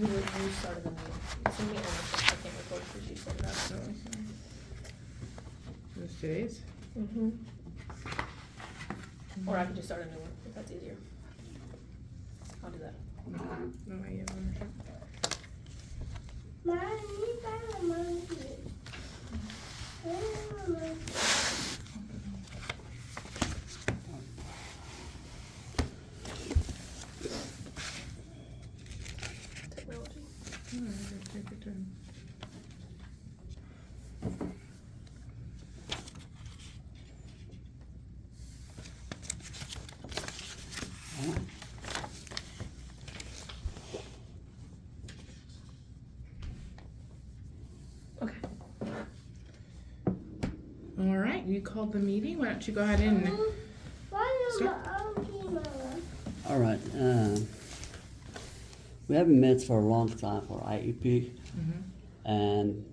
You started the meeting. Send me ownership. I can't record because you set it up. So. This today's? Mm-hmm. Or I can just start a new one if that's easier. I'll do that. No, I have ownership. Technology. Take your turn. Okay. All right, you called the meeting. Why don't you go ahead and start? All right. We haven't met for a long time for IEP, and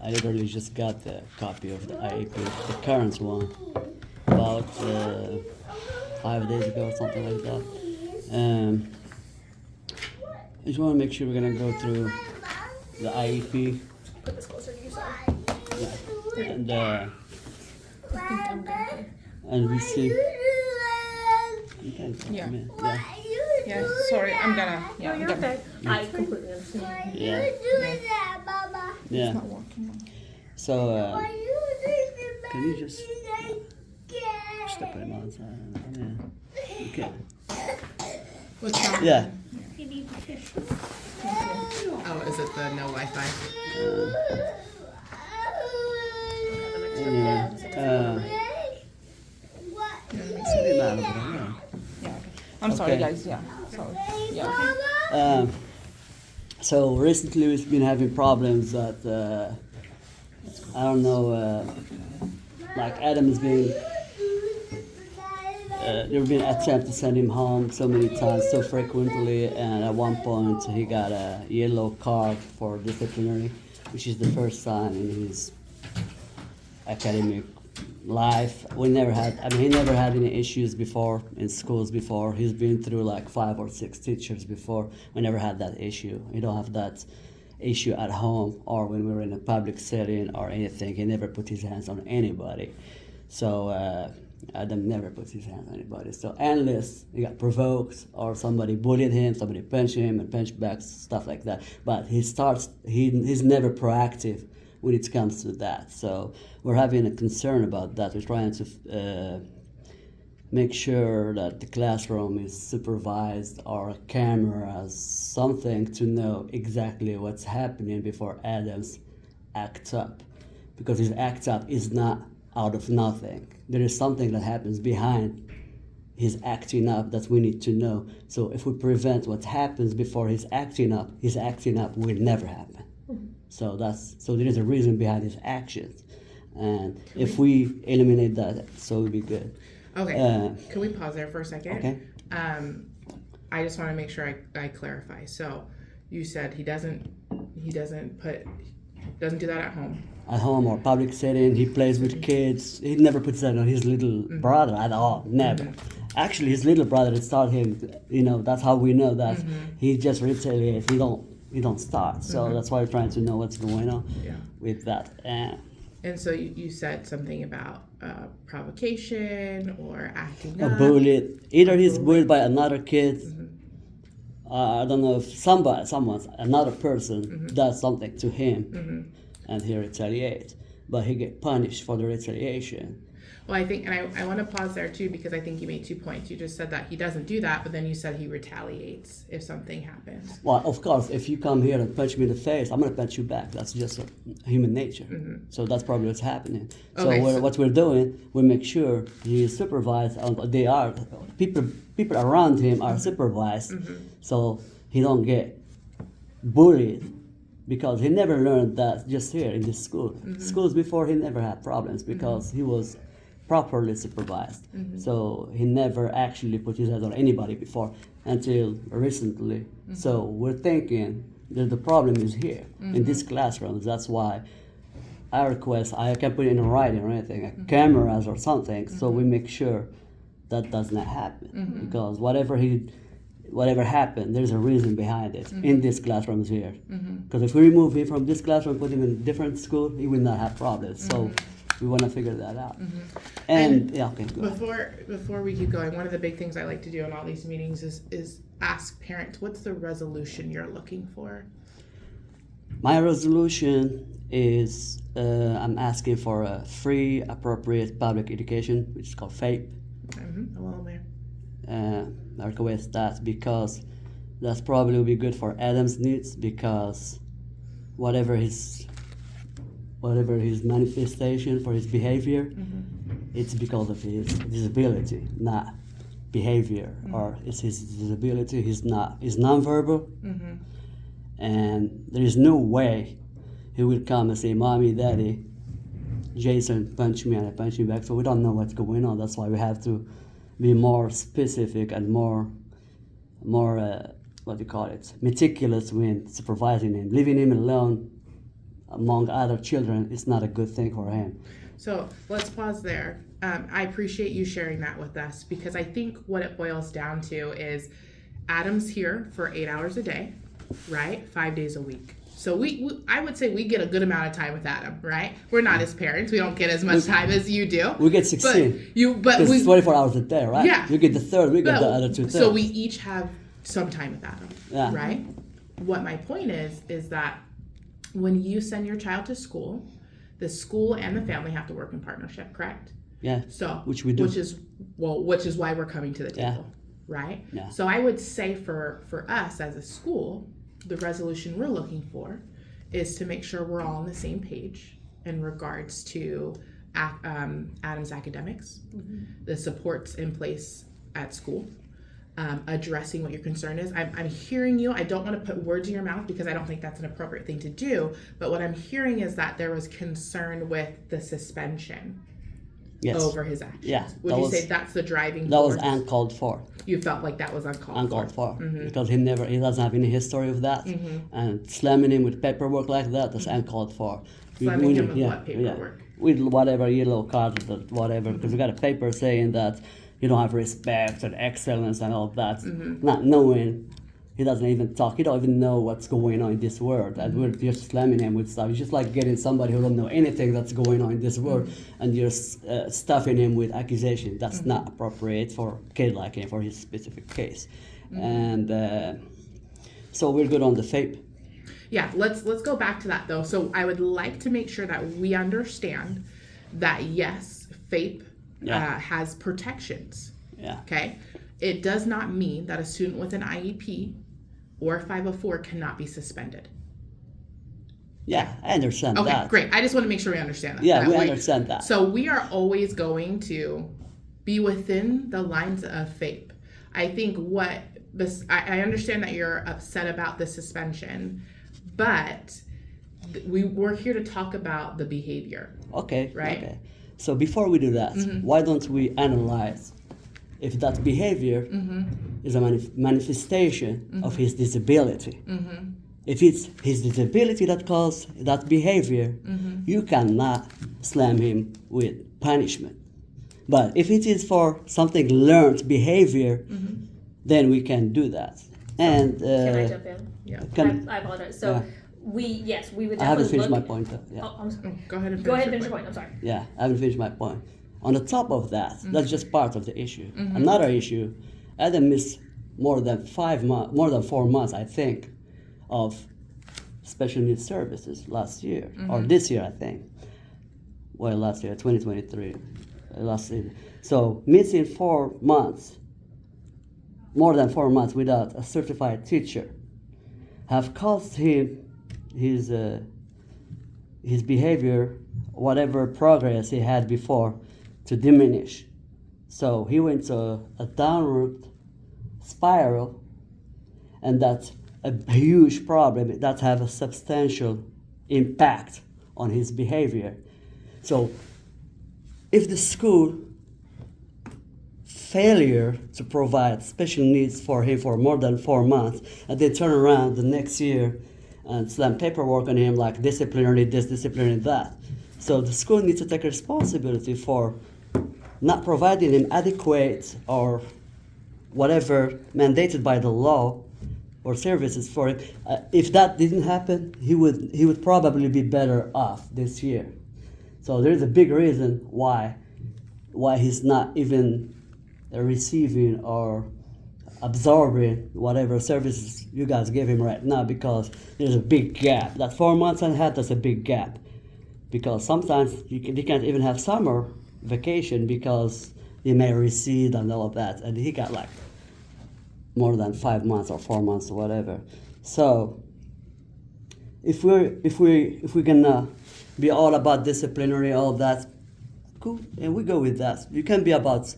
I literally just got the copy of the IEP, the current one, about 5 days ago or something like that. I just want to make sure we're gonna go through the IEP, Put this closer to you, sorry. and I think I'm good. and we see. Yeah. Yeah. Yeah, sorry, I'm gonna. Yeah, No, you're okay. I completely understand. Yeah. It's Yeah. not working. So, can you just step right outside? Yeah. Okay. What's wrong? Yeah. Oh, is it the no Wi-Fi? Anyway, sorry about it, but Yeah. Okay. I'm sorry, Okay. guys. Yeah. Sorry. Yeah. so recently we've been having problems that I don't know, like Adam has been. There have been attempts to send him home so many times, so frequently, and at one point he got a yellow card for disciplinary, which is the first time in his academic life. He never had any issues before in schools before. He's been through like 5 or 6 teachers before. We never had that issue. We don't have that issue at home or when we were in a public setting or anything. He never put his hands on anybody. So Adam never puts his hands on anybody. So unless he got provoked or somebody bullied him, somebody punched him and punched back, stuff like that. But he's never proactive when it comes to that. So we're having a concern about that. We're trying to make sure that the classroom is supervised or cameras, something to know exactly what's happening before Adams acts up. Because his act up is not out of nothing. There is something that happens behind his acting up that we need to know. So if we prevent what happens before his acting up will never happen. So there is a reason behind his actions, and if we eliminate that, so it'll be good. Okay. Can we pause there for a second? Okay. I just want to make sure I clarify. So, you said he doesn't do that at home. At home or public setting, he plays with kids. He never puts that on his little brother at all. Never. Actually, his little brother started him. That's how we know that he just retaliates. He don't start. So that's why we're trying to know what's going on with that. And so you said something about provocation or acting A up. bullied. Either he's bullied by another kid. I don't know if another person does something to him, and he retaliates, but he get punished for the retaliation. Well, I think, and I want to pause there too, because I think you made 2 points. You just said that he doesn't do that, but then you said he retaliates if something happens. Well, of course, if you come here and punch me in the face, I'm gonna punch you back. That's just human nature. So that's probably what's happening. So, Okay, what we're doing, we make sure he is supervised. They are people around him are supervised, so he don't get bullied. Because he never learned that just here in this school. Schools before, he never had problems because he was properly supervised. So he never actually put his hands on anybody before until recently. So we're thinking that the problem is here in this classroom. That's why I request, I can put it in writing or anything, cameras or something, so we make sure that does not happen. Because whatever whatever happened, there's a reason behind it Mm-hmm. in this classrooms here. Because if we remove him from this classroom, put him in a different school, he will not have problems. So we want to figure that out. And yeah, okay, go ahead. Before we keep going, one of the big things I like to do in all these meetings is ask parents, what's the resolution you're looking for? My resolution is I'm asking for a free, appropriate public education, which is called FAPE. Well, there. I request that because that's probably will be good for Adam's needs, because whatever his manifestation for his behavior, it's because of his disability, not behavior, or it's his disability. He's nonverbal, and there is no way he will come and say, "Mommy, Daddy, Jason punched me and I punched him back." So we don't know what's going on. That's why we have to be more specific and more what do you call it, meticulous when supervising him. Leaving him alone among other children is not a good thing for him. So let's pause there. I appreciate you sharing that with us, because I think what it boils down to is Adam's here for 8 hours a day, right? 5 days a week. So I would say we get a good amount of time with Adam, right? We're not his parents. We don't get as much time as you do. We get 16. But it's 24 hours a day, right? Yeah. You get the third, we get the other 2 thirds. So we each have some time with Adam, Yeah. right? What my point is that when you send your child to school, the school and the family have to work in partnership, correct? Yeah. So which we do. Which is why we're coming to the table, right? Yeah. So I would say for us as a school, the resolution we're looking for is to make sure we're all on the same page in regards to Adam's academics, the supports in place at school, addressing what your concern is. I'm hearing you. I don't want to put words in your mouth because I don't think that's an appropriate thing to do. But what I'm hearing is that there was concern with the suspension over his actions. Yeah, Would you say that's the driving That force? was uncalled for. You felt like that was uncalled for. Because he doesn't have any history of that, and slamming him with paperwork like that's uncalled for. Slamming him with what paperwork? With whatever yellow cards or whatever, because we got a paper saying that you don't have respect and excellence and all of that, not knowing. He doesn't even talk. He don't even know what's going on in this world, and we're just slamming him with stuff. It's just like getting somebody who don't know anything that's going on in this world, and you're stuffing him with accusations. That's not appropriate for a kid like him, for his specific case. And so we're good on the FAPE. Yeah, let's go back to that though. So I would like to make sure that we understand that yes, FAPE has protections. Yeah. Okay. It does not mean that a student with an IEP or 504 cannot be suspended. Yeah, I understand that. Okay, great. I just want to make sure we understand that. Yeah, we understand that. So we are always going to be within the lines of FAPE. I think I understand that you're upset about the suspension, but we're here to talk about the behavior. Okay. Right? Okay. So before we do that, why don't we analyze if that behavior is a manifestation of his disability? If it's his disability that caused that behavior, you cannot slam him with punishment. But if it is for something learned behavior, then we can do that. And Can I jump in? Yeah. I apologize. So we would definitely I haven't finished look. my point though. Yeah. Oh, I'm sorry. Go ahead and Finish your point. I'm sorry. Yeah, I haven't finished my point. On the top of that, that's just part of the issue. Another issue, Adam missed more than 4 months, I think, of special needs services last year, or this year, I think. Well, last year, 2023, last year. So missing 4 months, more than 4 months without a certified teacher, have caused him his behavior, whatever progress he had before, to diminish. So he went to a downward spiral, and that's a huge problem that have a substantial impact on his behavior. So if the school failure to provide special needs for him for more than 4 months, and they turn around the next year and slam paperwork on him like disciplinary this, disciplinary that. So the school needs to take responsibility for not providing him adequate or whatever mandated by the law or services for him. If that didn't happen, he would probably be better off this year. So there's a big reason why he's not even receiving or absorbing whatever services you guys give him right now, because there's a big gap. That 4 months and a half, that's a big gap. Because sometimes they can't even have summer vacation because they may recede and all of that. And he got like more than 5 months or 4 months or whatever. So if we're gonna be all about disciplinary, all of that, cool, and we go with that. You can be about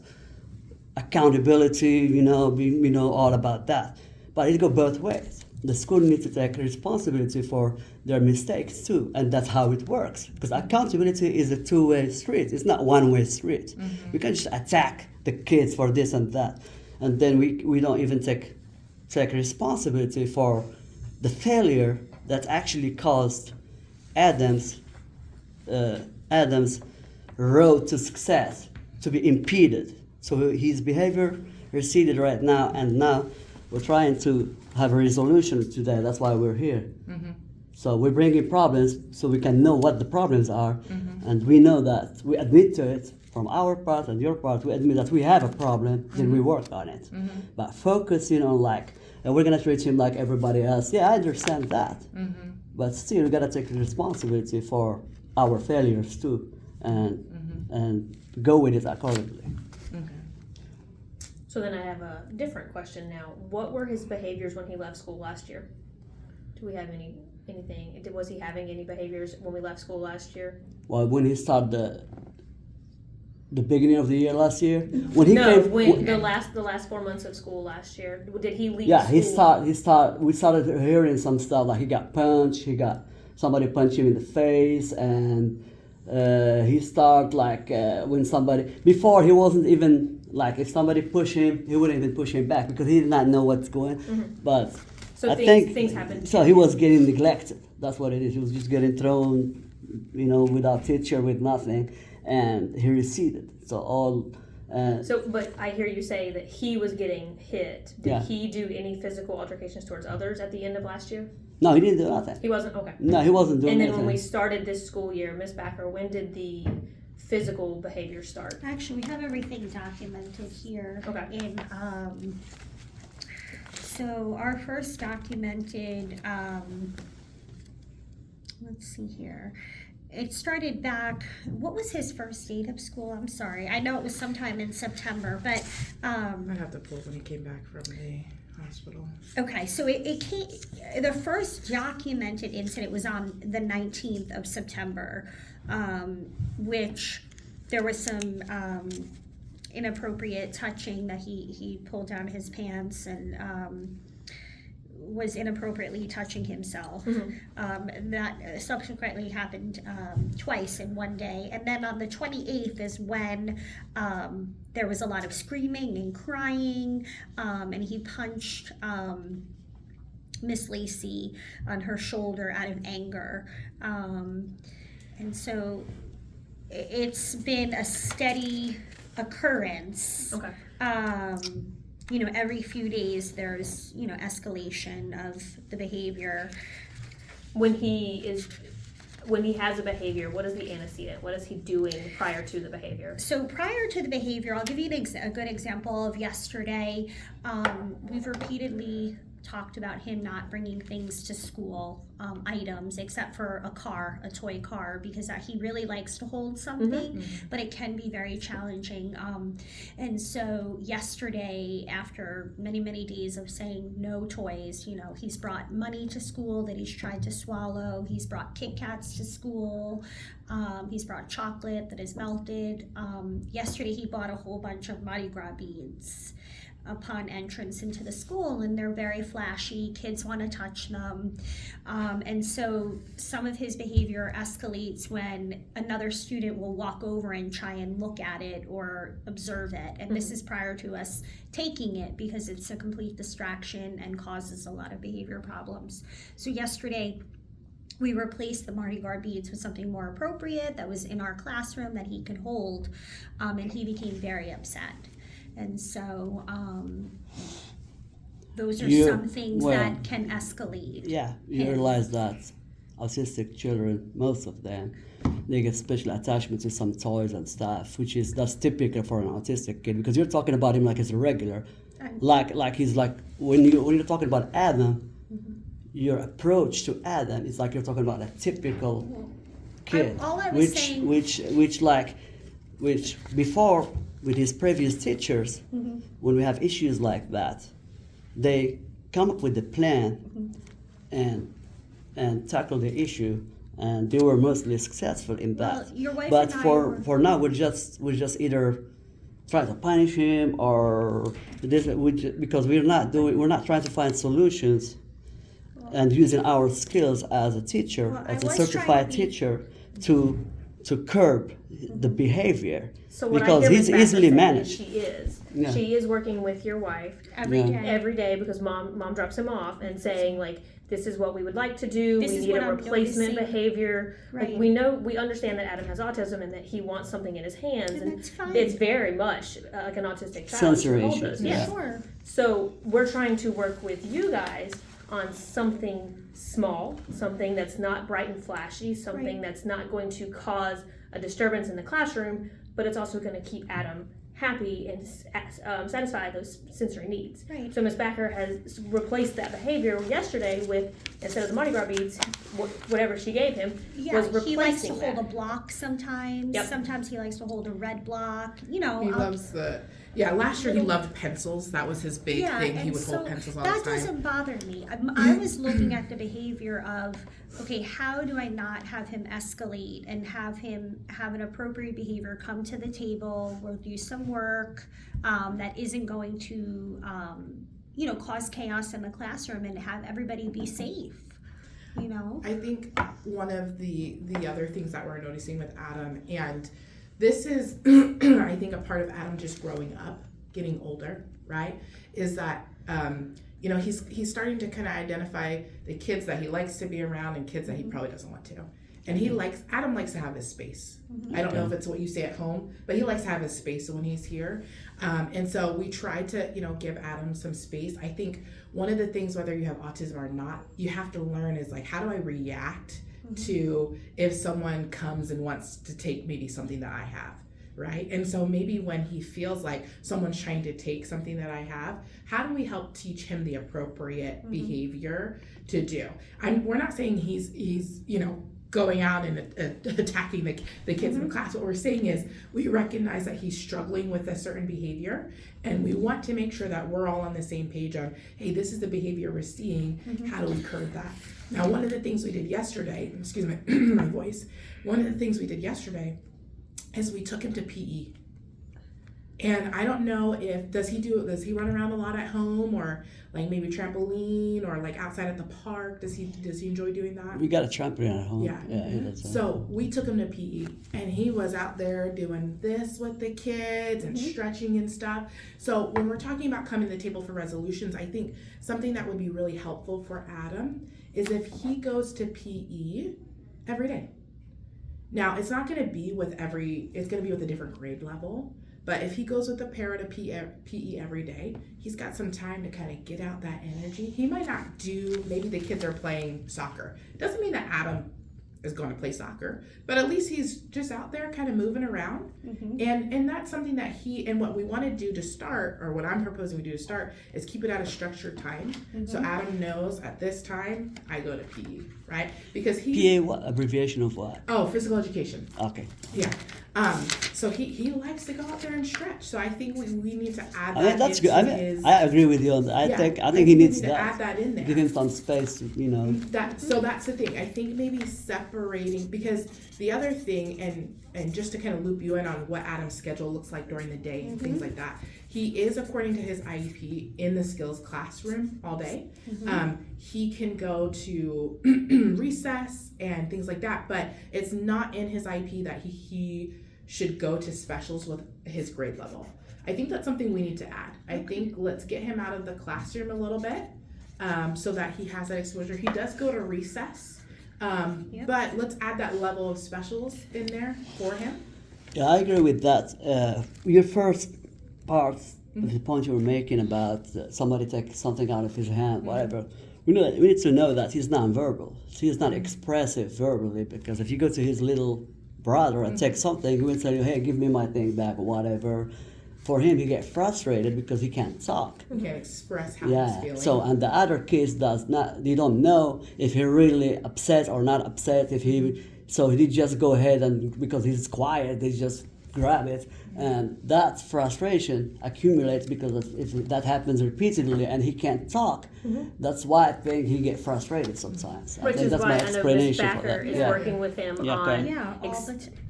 accountability, all about that. But it go both ways. The school needs to take responsibility for their mistakes too, and that's how it works. Because accountability is a two-way street. It's not one-way street. Mm-hmm. We can just attack the kids for this and that, and then we don't even take responsibility for the failure that actually caused Adam's road to success to be impeded. So his behavior receded right now, and now we're trying to have a resolution to that. That's why we're here. Mm-hmm. So we're bringing problems so we can know what the problems are, Mm-hmm. and we know that we admit to it from our part and your part. We admit that we have a problem, then we work on it. Mm-hmm. But focusing on we're gonna treat him like everybody else. Yeah, I understand that, Mm-hmm. but still we gotta take responsibility for our failures too, and go with it accordingly. So then I have a different question now. What were his behaviors when he left school last year? Do we have anything? Was he having any behaviors when we left school last year? Well, when he started the beginning of the year last year, when he No, came, the last 4 months of school last year. Did he leave? yeah, school? we started hearing some stuff like he got punched, somebody punched him in the face, and he started when somebody, before he wasn't even, if somebody pushed him, he wouldn't even push him back because he did not know what's going. Mm-hmm. But So I things think happened. so. He was getting neglected. That's what it is. He was just getting thrown, without teacher, with nothing, and he receded. So all. But I hear you say that he was getting hit. Did Yeah. he do any physical altercations towards others at the end of last year? No, he didn't do nothing. He wasn't? Okay. No, he wasn't doing And then anything. when we started this school year, Ms. Backer, when did the physical behavior start? Actually, we have everything documented here. Okay. So our first documented, let's see here. It started back, what was his first date of school? I'm sorry. I know it was sometime in September, but, I'd have to pull when he came back from the hospital. okay, so it came, the first documented incident was on the 19th of September, which there was some inappropriate touching that he pulled down his pants and was inappropriately touching himself. Mm-hmm. That subsequently happened twice in one day. And then on the 28th is when there was a lot of screaming and crying, and he punched Miss Lacey on her shoulder out of anger. And so it's been a steady occurrence. Okay. Every few days there's, escalation of the behavior. When he has a behavior, what is the antecedent? What is he doing prior to the behavior? So prior to the behavior, I'll give you a good example of yesterday. We've repeatedly talked about him not bringing things to school, items, except for a toy car, because he really likes to hold something, but it can be very challenging. And so yesterday, after many, many days of saying no toys, he's brought money to school that he's tried to swallow. He's brought Kit Kats to school. He's brought chocolate that is melted. Yesterday, he bought a whole bunch of Mardi Gras beads upon entrance into the school, and they're very flashy. Kids want to touch them. And so some of his behavior escalates when another student will walk over and try and look at it or observe it. And this is prior to us taking it, because it's a complete distraction and causes a lot of behavior problems. So yesterday, we replaced the Mardi Gras beads with something more appropriate that was in our classroom that he could hold, and he became very upset. And so those are You- some things well, that can escalate. Yeah, you Hence. realize that autistic children, most of them, they get special attachment to some toys and stuff, that's typical for an autistic kid because you're talking about him like he's a regular, like he's like when you're talking about Adam, your approach to Adam is like you're talking about a typical kid, all I was saying- which before with his previous teachers, when we have issues like that, they come up with a plan and tackle the issue, and they were mostly successful in that. Well, your wife but and I for now, we're just either trying to punish him or because we're not trying to find solutions and using our skills as a teacher, Well, I as a was trying certified to be- teacher, to curb the behavior So what because I hear he's Ms. Backer easily saying is managed. She is. She is working with your wife Every Yeah. day. every day because mom drops him off and saying like, this is what we would like to do. This We is need what a I'm replacement noticing. behavior. Right. Like we understand that Adam has autism and that he wants something in his hands, And that's fine. it's very much like an autistic child. Sensory She told issues, us. yeah. Yes. Sure. So we're trying to work with you guys on something small, something that's not bright and flashy, something Right. that's not going to cause a disturbance in the classroom, but it's also going to keep Adam happy and satisfy those sensory needs. Right. So Ms. Backer has replaced that behavior yesterday with, instead of the Mardi Gras beads, whatever she gave him, Yeah, was he likes to replacing hold a that. block sometimes. Yep. Sometimes he likes to hold a red block. He I'll- loves last year he loved pencils. That was his big thing. He and would so hold pencils all that the time. doesn't bother me. I was looking at the behavior of, okay, how do I not have him escalate and have him have an appropriate behavior, come to the table, we'll do some work that isn't going to, cause chaos in the classroom and have everybody be safe, I think one of the other things that we're noticing with Adam, and this is I think a part of Adam just growing up, getting older, right, is that he's starting to kind of identify the kids that he likes to be around and kids that he probably doesn't want to. And Adam likes to have his space. I don't know if it's what you say at home, but he likes to have his space when he's here. And so we try to, give Adam some space. I think one of the things, whether you have autism or not, you have to learn is like, how do I react to if someone comes and wants to take maybe something that I have, right? And so maybe when he feels like someone's trying to take something that I have, how do we help teach him the appropriate behavior to do? We're not saying he's going out and attacking the kids in the class. What we're saying is we recognize that he's struggling with a certain behavior, and we want to make sure that we're all on the same page on, hey, this is the behavior we're seeing. How do we curb that? Now, one of the things we did yesterday, excuse me, my voice, one of the things we did yesterday is we took him to PE. And I don't know does he run around a lot at home, or like maybe trampoline, or like outside at the park? Does he enjoy doing that? We got a trampoline at home. Yeah. he does. So we took him to PE, and he was out there doing this with the kids and stretching and stuff. So when we're talking about coming to the table for resolutions, I think something that would be really helpful for Adam is if he goes to PE every day. Now, it's not going to be it's going to be with a different grade level. But if he goes with a parent to PE every day, he's got some time to kind of get out that energy. He might not maybe the kids are playing soccer. Doesn't mean that Adam is going to play soccer, but at least he's just out there kind of moving around. And that's something that what we want to do to start, or what I'm proposing we do to start, is keep it at a structured time. So Adam knows at this time I go to PE, right? Because PA, what abbreviation of what? Oh, physical education. Okay. Yeah. So he likes to go out there and stretch. So I think we need to add that. I mean, that's into good. I agree with you on that. I think he needs to that. add that in there. Give him some space, So that's the thing. I think maybe separating, because the other thing, and just to kind of loop you in on what Adam's schedule looks like during the day and things like that, he is, according to his IEP, in the skills classroom all day. He can go to recess and things like that, but it's not in his IEP that he should go to specials with his grade level. I think that's something we need to add. I think let's get him out of the classroom a little bit, so that he has that exposure. He does go to recess, but let's add that level of specials in there for him. Yeah, I agree with that. Your first part The point you were making about somebody take something out of his hand, whatever. We need to know that he's nonverbal. He's not expressive verbally, because if you go to his little brother and take something, he will tell you, "Hey, give me my thing back," or whatever. For him, he gets frustrated because he can't talk. You can't express how he's feeling. So, and the other kids does not. They don't know if he really upset or not upset. So he just go ahead and because he's quiet, they just grab it, and that frustration accumulates because if that happens repeatedly and he can't talk, that's why I think he get frustrated sometimes. Which is why I know Miss Backer is working with him on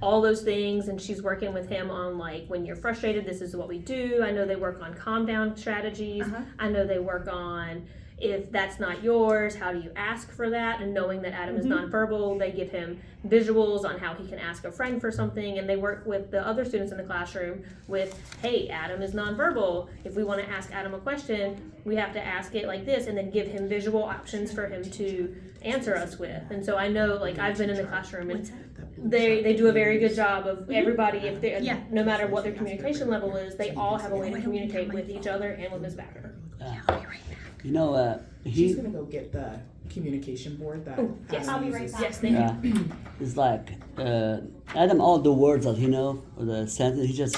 all those things, and she's working with him on like, when you're frustrated, this is what we do. I know they work on calm down strategies. I know they work on, if that's not yours, how do you ask for that? And knowing that Adam is nonverbal, they give him visuals on how he can ask a friend for something, and they work with the other students in the classroom with, hey, Adam is nonverbal. If we want to ask Adam a question, we have to ask it like this, and then give him visual options for him to answer us with. And so I know, like, I've been in the classroom, and they do a very good job of everybody, if they no matter what their communication level is, they all have a way to communicate with each other and with Ms. Backer. You know, She's gonna go get the communication board that Yes, Adam I'll be right uses. back. Yes, thank you. it's like Adam. All the words that he know, or the sentence, he just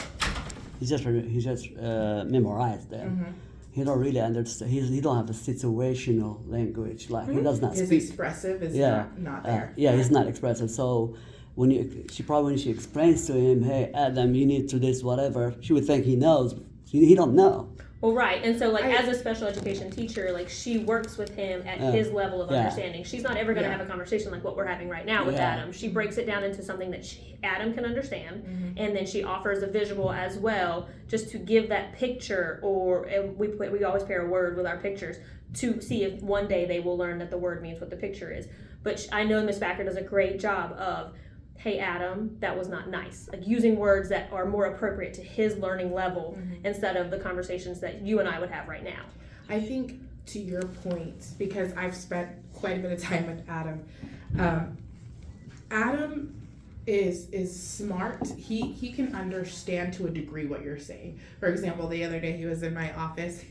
memorized them. He don't really understand. He don't have a situational language. Like he does not His speak. expressive is not there. He's not expressive. So when she explains to him, "Hey, Adam, you need to this whatever," she would think he knows. But he don't know. Well, right, and so like as a special education teacher, like she works with him at his level of understanding. She's not ever going to have a conversation like what we're having right now with Adam. She breaks it down into something that Adam can understand, and then she offers a visual as well, just to give that picture. Or we always pair a word with our pictures to see if one day they will learn that the word means what the picture is. But I know Miss Backer does a great job of, hey, Adam, that was not nice. Like using words that are more appropriate to his learning level instead of the conversations that you and I would have right now. I think to your point, because I've spent quite a bit of time with Adam, Adam is smart. He can understand to a degree what you're saying. For example, the other day he was in my office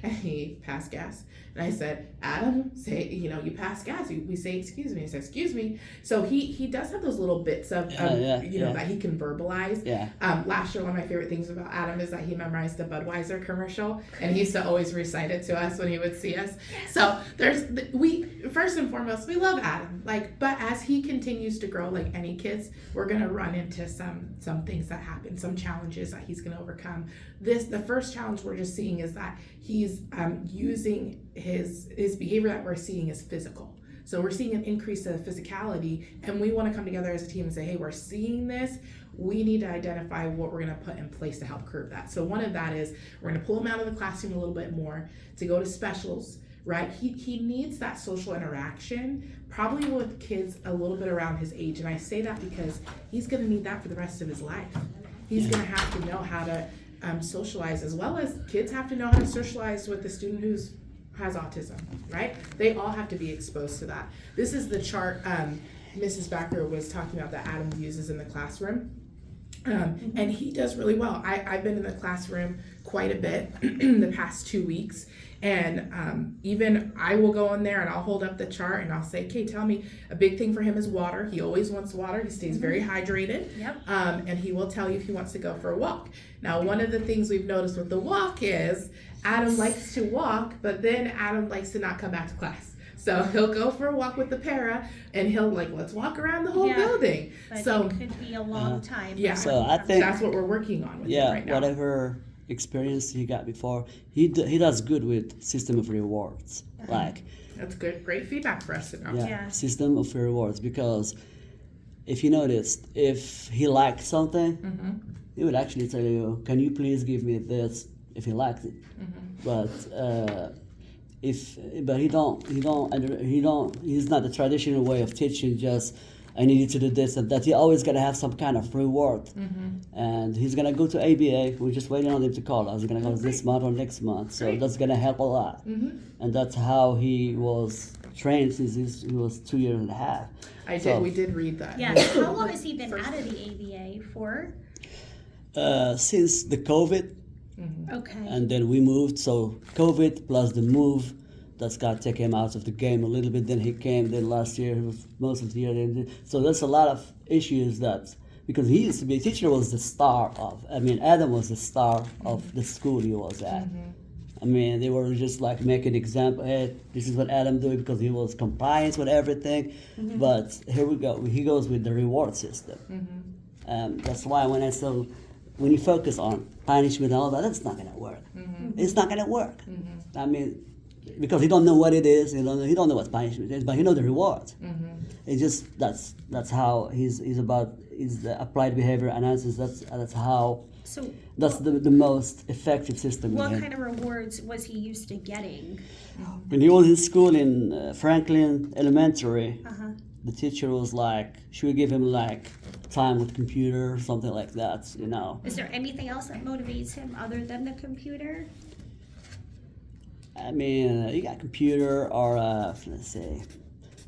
and he passed gas. And I said, Adam, say, you pass gas. We say, excuse me. He said, excuse me. So he does have those little bits of, that he can verbalize. Yeah. Last year, one of my favorite things about Adam is that he memorized the Budweiser commercial. And he used to always recite it to us when he would see us. So first and foremost, we love Adam. But as he continues to grow, like any kids, we're going to run into some things that happen, some challenges that he's going to overcome. The first challenge we're just seeing is that he's using his behavior that we're seeing is physical. So we're seeing an increase of physicality, and we want to come together as a team and say, hey, we're seeing this. We need to identify what we're going to put in place to help curb that. So one of that is we're going to pull him out of the classroom a little bit more to go to specials, right? He needs that social interaction, probably with kids a little bit around his age. And I say that because he's going to need that for the rest of his life. He's going to have to know how to socialize, as well as kids have to know how to socialize with the student who has autism, right? They all have to be exposed to that. This is the chart Mrs. Backer was talking about that Adam uses in the classroom. And he does really well. I've been in the classroom quite a bit the past 2 weeks. And even I will go in there and I'll hold up the chart and I'll say, okay, tell me, a big thing for him is water. He always wants water. He stays very hydrated. Yep. And he will tell you if he wants to go for a walk. Now, one of the things we've noticed with the walk is Adam likes to walk, but then Adam likes to not come back to class. So he'll go for a walk with the para and he'll let's walk around the whole building. But so it could be a long time. Yeah. So I think that's what we're working on with him right now. Whatever experience he got before, he does good with system of rewards. That's good, great feedback for us to know. System of rewards, because if you noticed, if he liked something, he would actually tell you, can you please give me this, if he liked it. But he's not the traditional way of teaching, just I need you to do this and that. He always gotta have some kind of reward. And he's gonna go to ABA. We're just waiting on him to call us. He's gonna go this month or next month. So that's gonna help a lot. And that's how he was trained since he was 2 years and a half. We did read that. Yeah. How long has he been out of the ABA for? Since the COVID. Okay. And then we moved, so COVID plus the move, that's got to take him out of the game a little bit. Then he came, then last year, he was most of the year. So there's a lot of issues that, because he used to be, teacher was the star of, Adam was the star of the school he was at. They were just like making example, hey, this is what Adam doing because he was compliant with everything. But here we go, he goes with the reward system. That's why when you focus on punishment and all that, that's not gonna work. It's not gonna work. Because he don't know what it is, he don't know what punishment is, but he know the rewards. It's just that's how he's the applied behavior analysis. That's how. So that's the most effective system. What kind of rewards was he used to getting? When he was in school in Franklin Elementary, the teacher was like, should we give him like time with computer, something like that, Is there anything else that motivates him other than the computer? You got computer or let's say,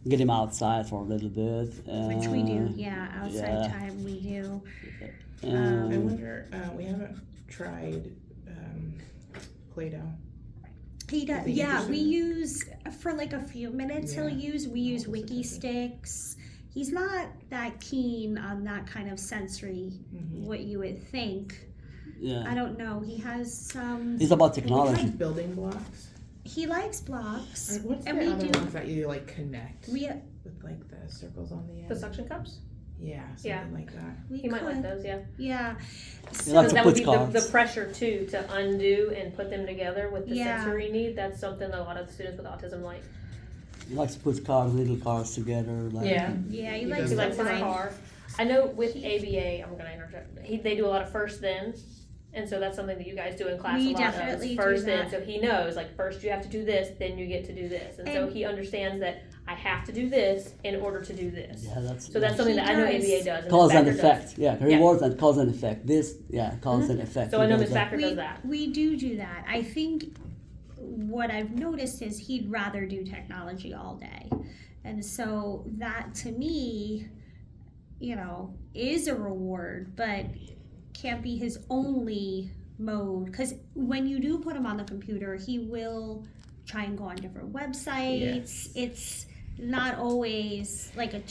get him outside for a little bit. Which we do, outside time we do. I wonder, we haven't tried Play-Doh. He does, we use, for like a few minutes we use Wikisticks. He's not that keen on that kind of sensory, what you would think. Yeah. I don't know, he has some... It's about technology. Building blocks. He likes blocks. What's and the we other do, ones that you like connect we, with like the circles on the end? The suction cups? Yeah, something like that. He might like those, yeah. Yeah. He likes to that would put be cards. the pressure too, to undo and put them together with the Yeah. sensory need. That's something that a lot of students with autism like. He likes to put little cards together. Like, Yeah, he likes He to likes his find... car. I know with ABA, I'm gonna interject. They do a lot of first then, and so that's something that you guys do in class We a lot. definitely Is first do then, that. so he knows like first you have to do this, then you get to do this, and so And- he understands that I have to do this in order to do this. Yeah, that's Something that I know does. ABA does. And cause Ms. and Backer effect. does. Yeah, rewards and cause and effect. Cause and effect. So I He know does Ms. that. Backer does that. We do that. I think what I've noticed is he'd rather do technology all day. And so that to me, is a reward, but can't be his only mode. Because when you do put him on the computer, he will try and go on different websites. It's not always like a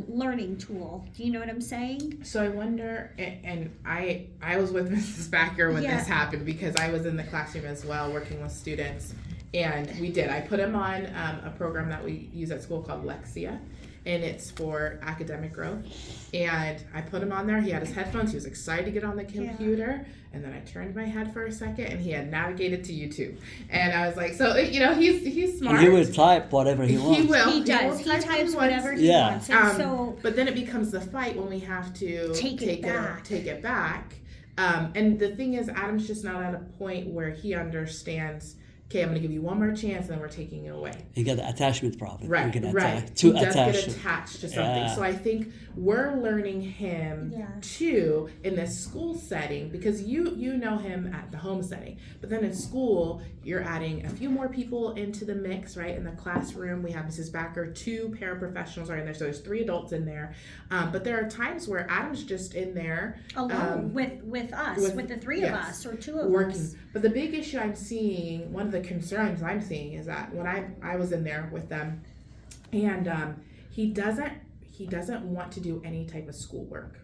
learning tool. Do you know what I'm saying? So I wonder, and I was with Mrs. Backer when this happened because I was in the classroom as well working with students, and I put him on a program that we use at school called Lexia, and it's for academic growth. And I put him on there. He had his headphones. He was excited to get on the computer. And then I turned my head for a second, and he had navigated to YouTube. And I was like, so he's smart. And he will type whatever he wants. He will. He does. He types whatever he wants. And but then it becomes the fight when we have to take it back. And the thing is, Adam's just not at a point where he understands, okay, I'm going to give you one more chance, and then we're taking it away. You get the attachment problem. Right. He does attach. get attached to something. So I think we're learning him too in this school setting, because you know him at the home setting, but then in school you're adding a few more people into the mix, right? In the classroom we have Mrs. Backer, 2 paraprofessionals are in there, so there's 3 adults in there. But there are times where Adam's just in there alone with us, with the 3 of us or 2 of working. us. But the big issue I'm seeing, one of the concerns I'm seeing, is that when I was in there with them, and he doesn't want to do any type of schoolwork.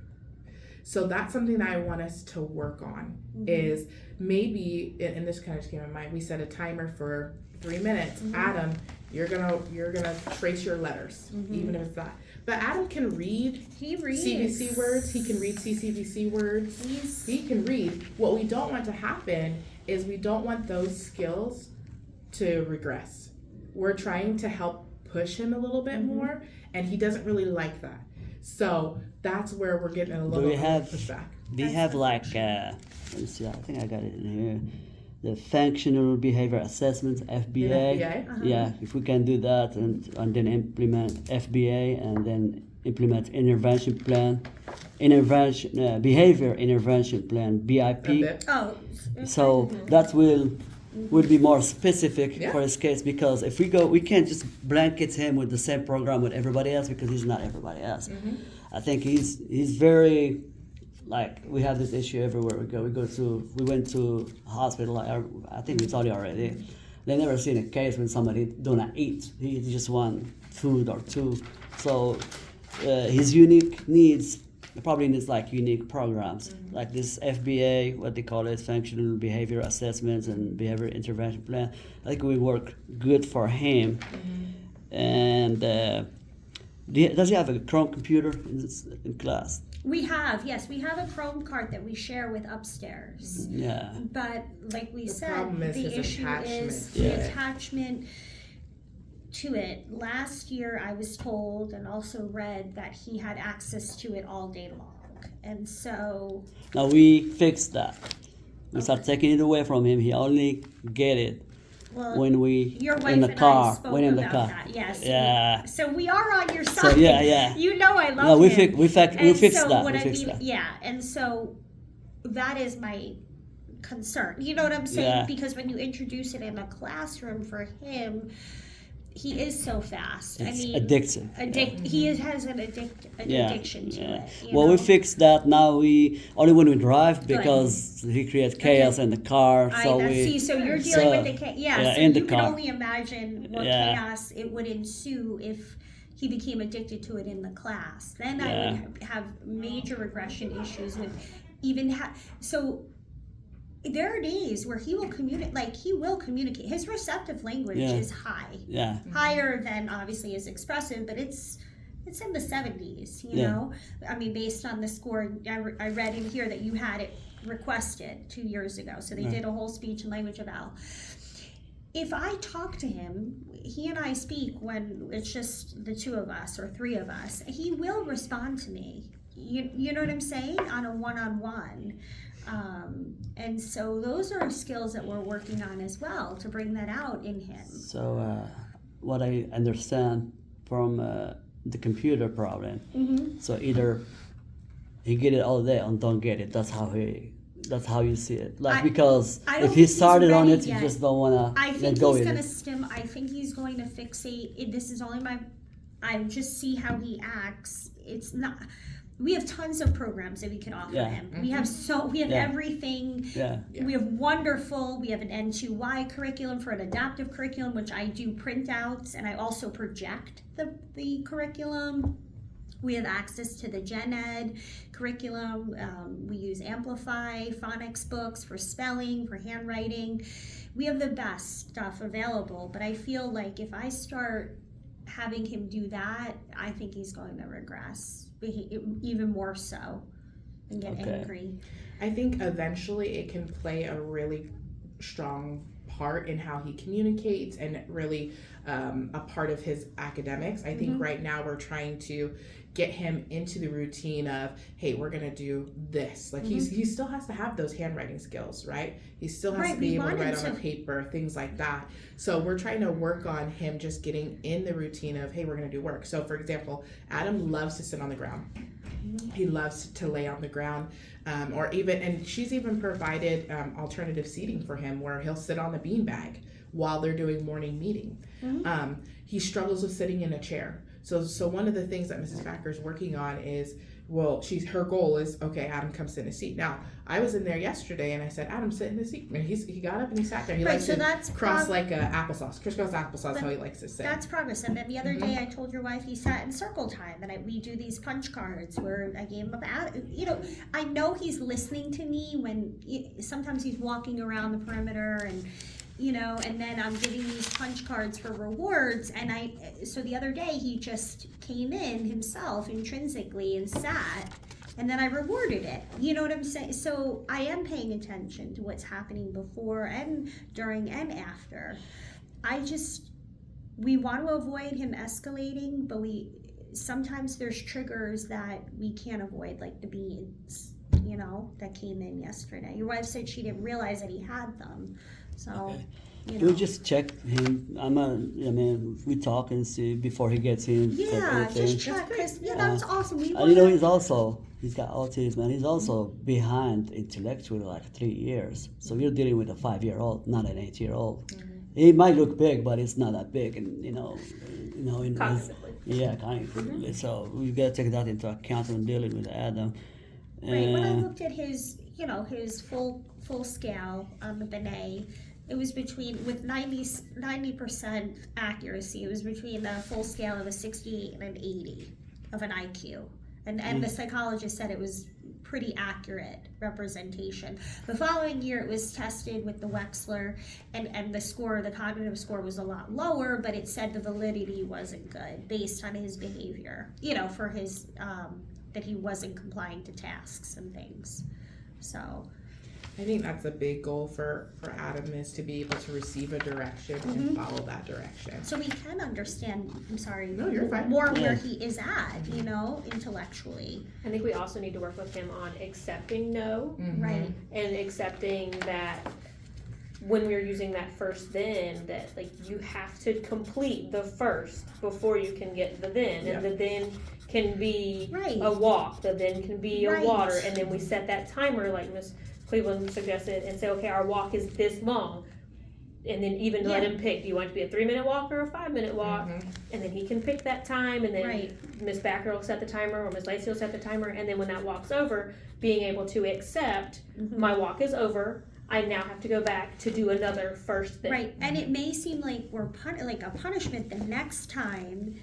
So that's something that I want us to work on, is maybe, and this kind of just came to mind, we set a timer for 3 minutes. Adam, you're gonna trace your letters, even if it's that. But Adam can read. He reads CVC words. He can read CCVC words. He can read. What we don't want to happen is we don't want those skills to regress. We're trying to help push him a little bit more, and he doesn't really like that. So that's where we're getting a little pushback. We have like, let me see, I think I got it in here. The Functional Behavior Assessment, FBA. Yeah, if we can do that and then implement FBA and then implement intervention plan, behavior intervention plan, BIP. So that will be more specific for his case, because if we can't just blanket him with the same program with everybody else, because he's not everybody else. I think he's very like we have this issue everywhere we go. We went to hospital. I think we told you already. They never seen a case when somebody do not eat. He just want food or two. So his unique needs probably needs like unique programs like this FBA, what they call it, functional behavior assessments and behavior intervention plan. I think we work good for him. And does he have a Chrome computer in class? We have a Chrome cart that we share with upstairs. Yeah. But like we said, problem is the his issue attachment is to the it. attachment to it. Last year I was told and also read that he had access to it all day long. And so Now we fixed that. We start taking it away from him. He only get it when we your wife in the and car. I spoke When in the about car. that. Yes. Yeah. So we are on your So side. yeah. You know I love No, we him. we fixed so that. what We I fixed mean, that. yeah, and so that is my concern. You know what I'm saying? Yeah. Because when you introduce it in a classroom for him, he is so fast. It's I mean, addictive. He has an addiction to it. You Well, know? we fixed that. Now we only when we drive because he creates chaos in the car. So so you're dealing with the chaos. yeah, So in the you can car. only imagine what chaos it would ensue if he became addicted to it in the class. Then I would have major regression issues with even so. There are days where he will communicate. His receptive language is high. Yeah. Higher than obviously his expressive, but it's in the 70s, you know? I mean, based on the score, I read in here that you had it requested 2 years ago. So they did a whole speech and language eval. If I talk to him, he and I speak when it's just the two of us or three of us, he will respond to me. You know what I'm saying? On a one-on-one. And so those are skills that we're working on as well to bring that out in him. So what I understand from the computer problem, so either he get it all day or don't get it. That's how you see it. Like because if he started on it, you just don't wanna let go. I think he's gonna stim. I think he's going to fixate. This is only I just see how he acts. It's not. We have tons of programs that we can offer him. We have everything. We have we have an N2Y curriculum for an adaptive curriculum, which I do printouts and I also project the curriculum. We have access to the Gen Ed curriculum. We use Amplify, phonics books for spelling, for handwriting. We have the best stuff available, but I feel like if I start having him do that, I think he's going to regress even more so and get angry. I think eventually it can play a really strong part in how he communicates and really a part of his academics. I think right now we're trying to get him into the routine of, hey, we're gonna do this. Like he still has to have those handwriting skills, right? He still has to be able to write on a paper, things like that. So we're trying to work on him just getting in the routine of, hey, we're gonna do work. So for example, Adam loves to sit on the ground. He loves to lay on the ground, and she's even provided alternative seating for him where he'll sit on the beanbag while they're doing morning meeting. He struggles with sitting in a chair. So one of the things that Mrs. Backer is working on is, her goal is, okay, Adam, come sit in a seat. Now, I was in there yesterday and I said, Adam, sit in the seat. And he got up and he sat there. He likes to cross like applesauce. Crisscross applesauce, how he likes to sit. That's progress. And then the other day I told your wife he sat in circle time and we do these punch cards where I gave him I know he's listening to me when sometimes he's walking around the perimeter and and then I'm giving these punch cards for rewards. And so the other day he just came in himself intrinsically and sat, and then I rewarded it. You know what I'm saying? So I am paying attention to what's happening before and during and after. We want to avoid him escalating, but sometimes there's triggers that we can't avoid, like the beans, that came in yesterday. Your wife said she didn't realize that he had them. So, we just check him. We talk and see before he gets in. Yeah, just check. That's awesome. He's got autism and he's also behind intellectually like 3 years. So we're dealing with a 5-year-old, not an 8-year-old. He might look big, but it's not that big, and cognitively. Cognitively. So we gotta take that into account when dealing with Adam. Right. When I looked at his, his full scale on the Binet, it was between, with 90% accuracy, it was between the full scale of a 68 and an 80 of an IQ. And the psychologist said it was pretty accurate representation. The following year it was tested with the Wechsler, and the cognitive score was a lot lower, but it said the validity wasn't good based on his behavior, for his, that he wasn't complying to tasks and things. So I think that's a big goal for Adam, is to be able to receive a direction and follow that direction. So we can understand, No, you're fine. more where he is at, intellectually. I think we also need to work with him on accepting no, Right. and accepting that when we're using that first then, that like you have to complete the first before you can get the then, and the then can be a walk, the then can be a water, and then we set that timer like Miss Cleveland suggested, and say, okay, our walk is this long, and then even let him pick, do you want it to be a 3-minute walk or a 5-minute walk, and then he can pick that time, and then Miss Backer will set the timer, or Miss Lacey will set the timer, and then when that walk's over, being able to accept, my walk is over, I now have to go back to do another first thing. Right, and it may seem like we're like a punishment the next time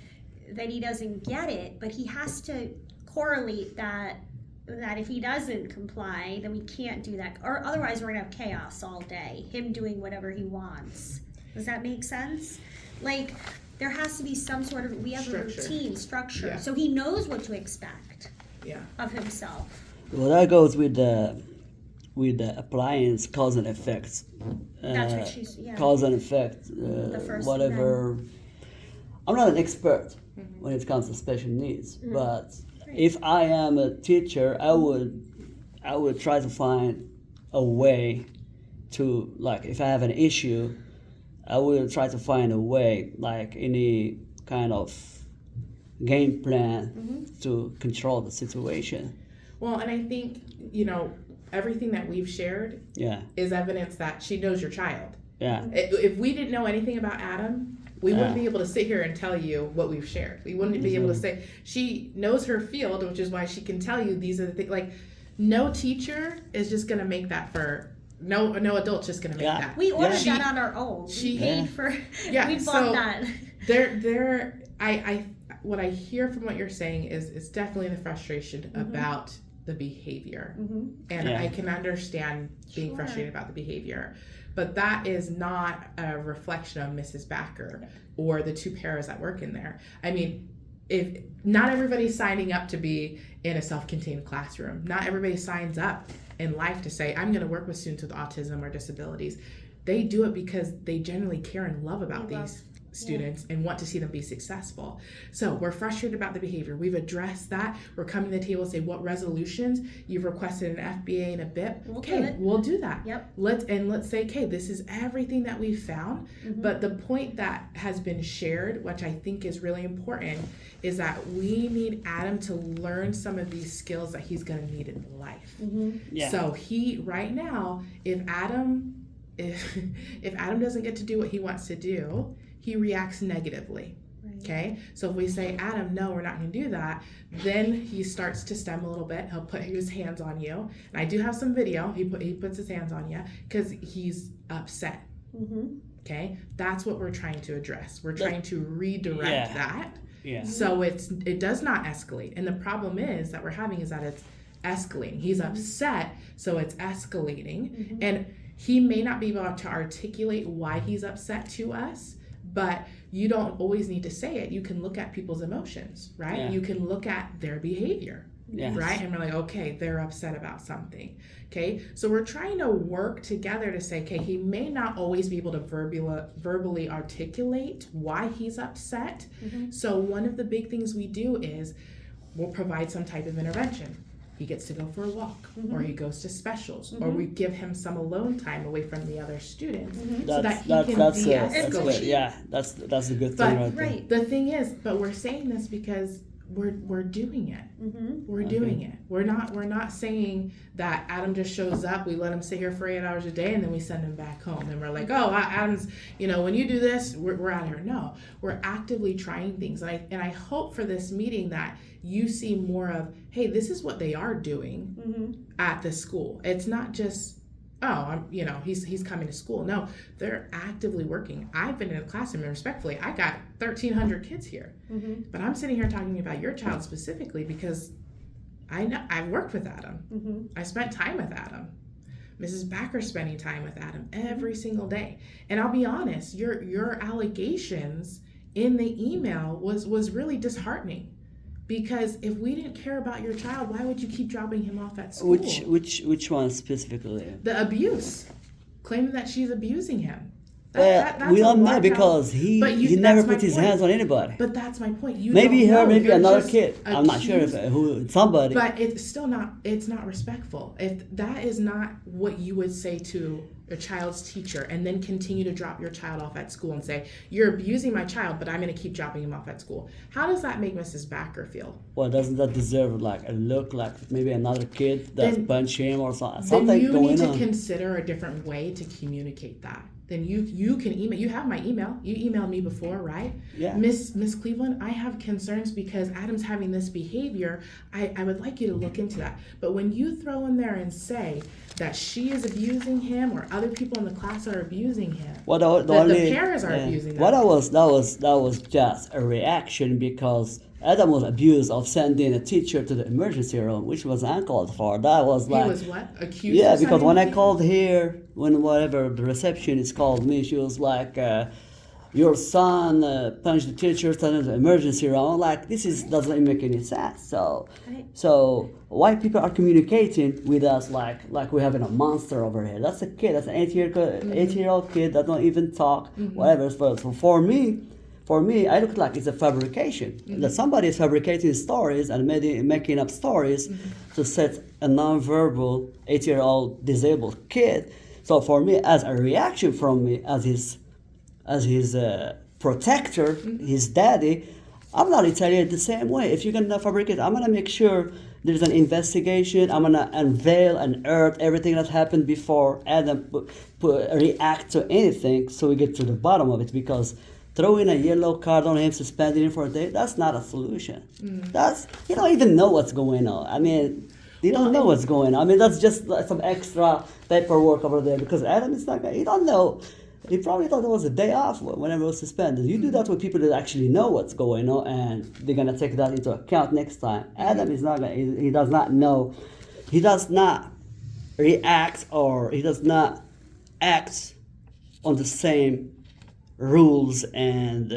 that he doesn't get it, but he has to correlate that if he doesn't comply, then we can't do that, or otherwise we're gonna have chaos all day, him doing whatever he wants. Does that make sense? Like, there has to be some sort of, we have a routine, structure, so he knows what to expect of himself. Well, that goes with the appliance cause and effects. That's what she's, Cause and effect, the first whatever. I'm not an expert when it comes to special needs, but if I am a teacher, I would try to find a way to, like, if I have an issue, I will try to find a way, like any kind of game plan to control the situation. Well, and I think, everything that we've shared is evidence that she knows your child. Yeah. If we didn't know anything about Adam, we wouldn't be able to sit here and tell you what we've shared. We wouldn't be able to say, she knows her field, which is why she can tell you these are the things. Like, no teacher is just going to make that for, no adult's just going to make that. We ordered that on our own. We paid for, we bought that. What I hear from what you're saying is definitely the frustration about the behavior. And I can understand being frustrated about the behavior. But that is not a reflection of Mrs. Backer or the two paras that work in there. I mean, if not everybody's signing up to be in a self-contained classroom, not everybody signs up in life to say, I'm going to work with students with autism or disabilities. They do it because they genuinely care and love about these students and want to see them be successful. So we're frustrated about the behavior. We've addressed that. We're coming to the table and say, what resolutions? You've requested an FBA and a BIP. We'll do that. Let's say, okay, this is everything that we've found. But the point that has been shared, which I think is really important, is that we need Adam to learn some of these skills that he's going to need in life. So right now, if Adam doesn't get to do what he wants to do, he reacts negatively. Okay, so if we say, Adam, no, we're not going to do that, then he starts to stem a little bit. He'll put his hands on you, and I do have some video. He puts his hands on you because he's upset. Okay, that's what we're trying to address. We're trying to redirect that. So it does not escalate, and the problem is that we're having is that it's escalating. He's upset, so it's escalating, and he may not be able to articulate why he's upset to us. But you don't always need to say it. You can look at people's emotions, right? You can look at their behavior, right? And we're like, okay, they're upset about something, okay? So we're trying to work together to say, okay, he may not always be able to verbally articulate why he's upset. So one of the big things we do is we'll provide some type of intervention. He gets to go for a walk, or he goes to specials, or we give him some alone time away from the other students, so that he can de-escalate. That's a good thing. The thing is, but we're saying this because we're doing it. We're Okay. doing it. We're not saying that Adam just shows up, we let him sit here for 8 hours a day, and then we send him back home. And we're like, oh, Adam's, when you do this, we're out of here. No, we're actively trying things. And I hope for this meeting that you see more of, hey, this is what they are doing at the school. It's not just, he's coming to school. No, they're actively working. I've been in a classroom, and respectfully, I got 1,300 kids here. But I'm sitting here talking about your child specifically because I know I've worked with Adam. I spent time with Adam. Mrs. Backer's spending time with Adam every single day. And I'll be honest, your allegations in the email was really disheartening. Because if we didn't care about your child, why would you keep dropping him off at school? Which one specifically? The abuse, claiming that she's abusing him. We don't know because he never put his hands on anybody. But that's my point. Maybe her, maybe another kid. I'm not sure if somebody. But it's still not. It's not respectful. If that is not what you would say to a child's teacher, and then continue to drop your child off at school and say, you're abusing my child, but I'm going to keep dropping him off at school. How does that make Mrs. Backer feel? Well, doesn't that deserve a look like maybe another kid that's punch him or something? Then you need to consider a different way to communicate that. Then you can email. You have my email. You emailed me before, right? Yeah. Miss Cleveland, I have concerns because Adam's having this behavior. I would like you to look into that. But when you throw in there and say that she is abusing him or other people in the class are abusing him, the parents are abusing them. That was just a reaction because Adam was accused of sending a teacher to the emergency room, which was uncalled for. That was he was what? Accused? Yeah, of because when I teacher? called here, when whatever the receptionist called me, she was like, your son punched the teacher, sent him to the emergency room. I'm like, doesn't make any sense. So why people are communicating with us like we're having a monster over here? That's a kid. That's an 8-year-old kid that don't even talk. Whatever. So for me, I look like it's a fabrication. That somebody is fabricating stories and making up stories to set a nonverbal 8-year-old disabled kid. So for me, as a reaction from me, as his protector, his daddy, I'm not retaliate the same way. If you're gonna fabricate, I'm gonna make sure there's an investigation. I'm gonna unveil and earth everything that happened before Adam react to anything, so we get to the bottom of it. Because throwing a yellow card on him, suspending him for a day, that's not a solution. That's, you don't even know what's going on. I mean, you don't know what's going on. I mean, that's just some extra paperwork over there because Adam is not, he don't know. He probably thought it was a day off whenever it was suspended. You do that with people that actually know what's going on and they're going to take that into account next time. Adam is not going to, he does not know, he does not react or he does not act on the same rules and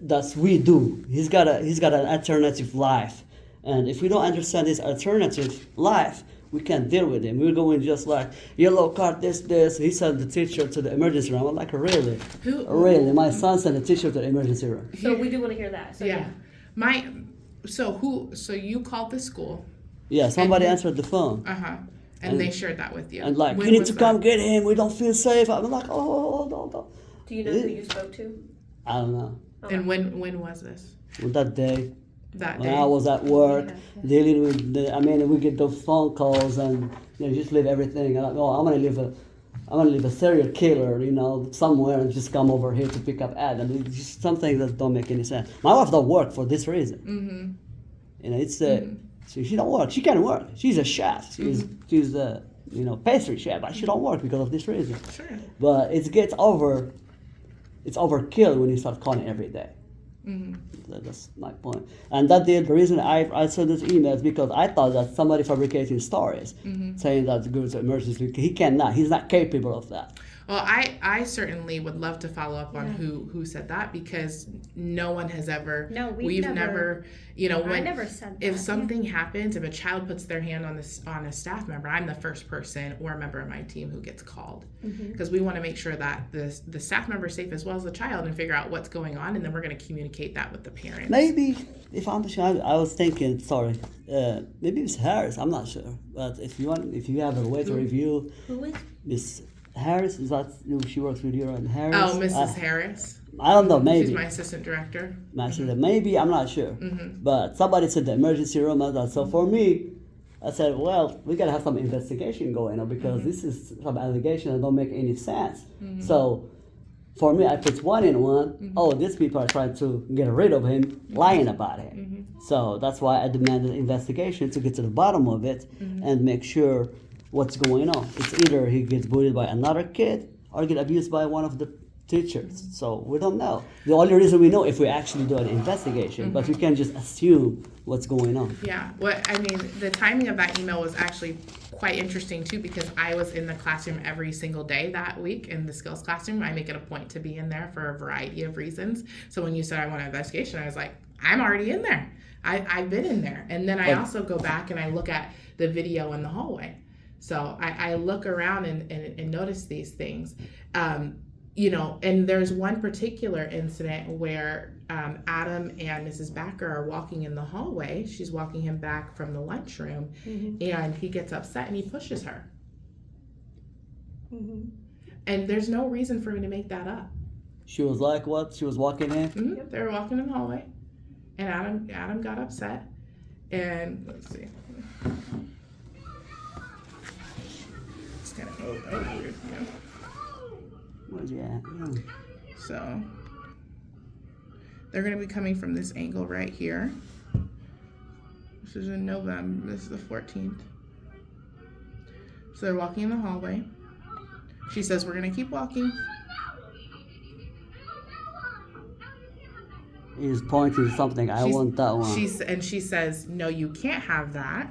that's we do. He's got an alternative life, and if we don't understand his alternative life, we can't deal with him. We're going just like yellow card, this. He sent the teacher to the emergency room. I'm like, really? Really? My son sent the teacher to the emergency room. So we do want to hear that. So yeah. So you called the school? Yeah, somebody answered the phone. And they shared that with you. And like, you need to come get him. We don't feel safe. I'm like, oh. Do you know who you spoke to? I don't know. Okay. And when was this? Well, that day. That when day. I was at work, dealing with we get those phone calls and just leave everything. And I'm gonna leave a serial killer, somewhere and just come over here to pick up Adam. It's just something that don't make any sense. My wife don't work for this reason. It's she don't work. She can't work. She's a chef. She's a pastry chef, but she don't work because of this reason. Sure. But it's overkill when you start calling every day. That's my point. And the reason I saw this email is because I thought that somebody fabricating stories, saying that goes to emergency. He cannot. He's not capable of that. Well, I certainly would love to follow up on who said that, because no one has ever. No, we've never. I never said that. If something happens, if a child puts their hand on a staff member, I'm the first person or a member of my team who gets called, because we want to make sure that the staff member is safe as well as the child and figure out what's going on, and then we're going to communicate that with the parents. Maybe if I'm sure, I was thinking. Sorry, maybe it's Harris. I'm not sure, but if you have a way to review who is this. Harris, is that she works with you, right? Harris? Oh, Mrs. Harris. I don't know, maybe. She's my assistant director. Maybe, I'm not sure. But somebody said the emergency room and that. So for me, I said, well, we gotta have some investigation going on because this is some allegations that don't make any sense. So for me, I put one in one. Oh, these people are trying to get rid of him, lying about him. So that's why I demanded an investigation to get to the bottom of it and make sure what's going on. It's either he gets bullied by another kid or get abused by one of the teachers. So we don't know. The only reason we know if we actually do an investigation, but we can't just assume what's going on. Yeah, the timing of that email was actually quite interesting too, because I was in the classroom every single day that week in the skills classroom. I make it a point to be in there for a variety of reasons. So when you said I want an investigation, I was like, I'm already in there. I've been in there. And then I also go back and I look at the video in the hallway. So I look around and notice these things. And there's one particular incident where Adam and Mrs. Backer are walking in the hallway. She's walking him back from the lunchroom, and he gets upset and he pushes her. And there's no reason for me to make that up. She was like, what? She was walking in? They were walking in the hallway, and Adam got upset. And let's see. It's kind of weird. Yeah. Where's he at? So they're going to be coming from this angle right here. This is in November. This is the 14th. So they're walking in the hallway. She says, we're going to keep walking. He's pointing to something. I want that one. She says, no, you can't have that.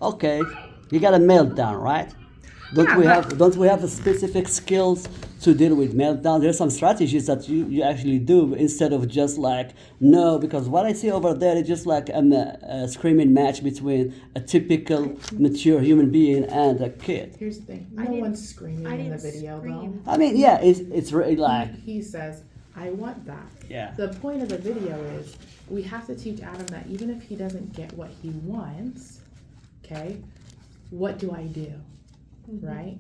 Okay. You got a meltdown, right? Don't we have specific skills to deal with meltdown? There's some strategies that you actually do instead of just like, no, because what I see over there is just like a screaming match between a typical mature human being and a kid. Here's the thing. No one's screaming in the video though. I mean, yeah, it's really like... He says, I want that. Yeah. The point of the video is we have to teach Adam that even if he doesn't get what he wants, okay, what do I do? Right?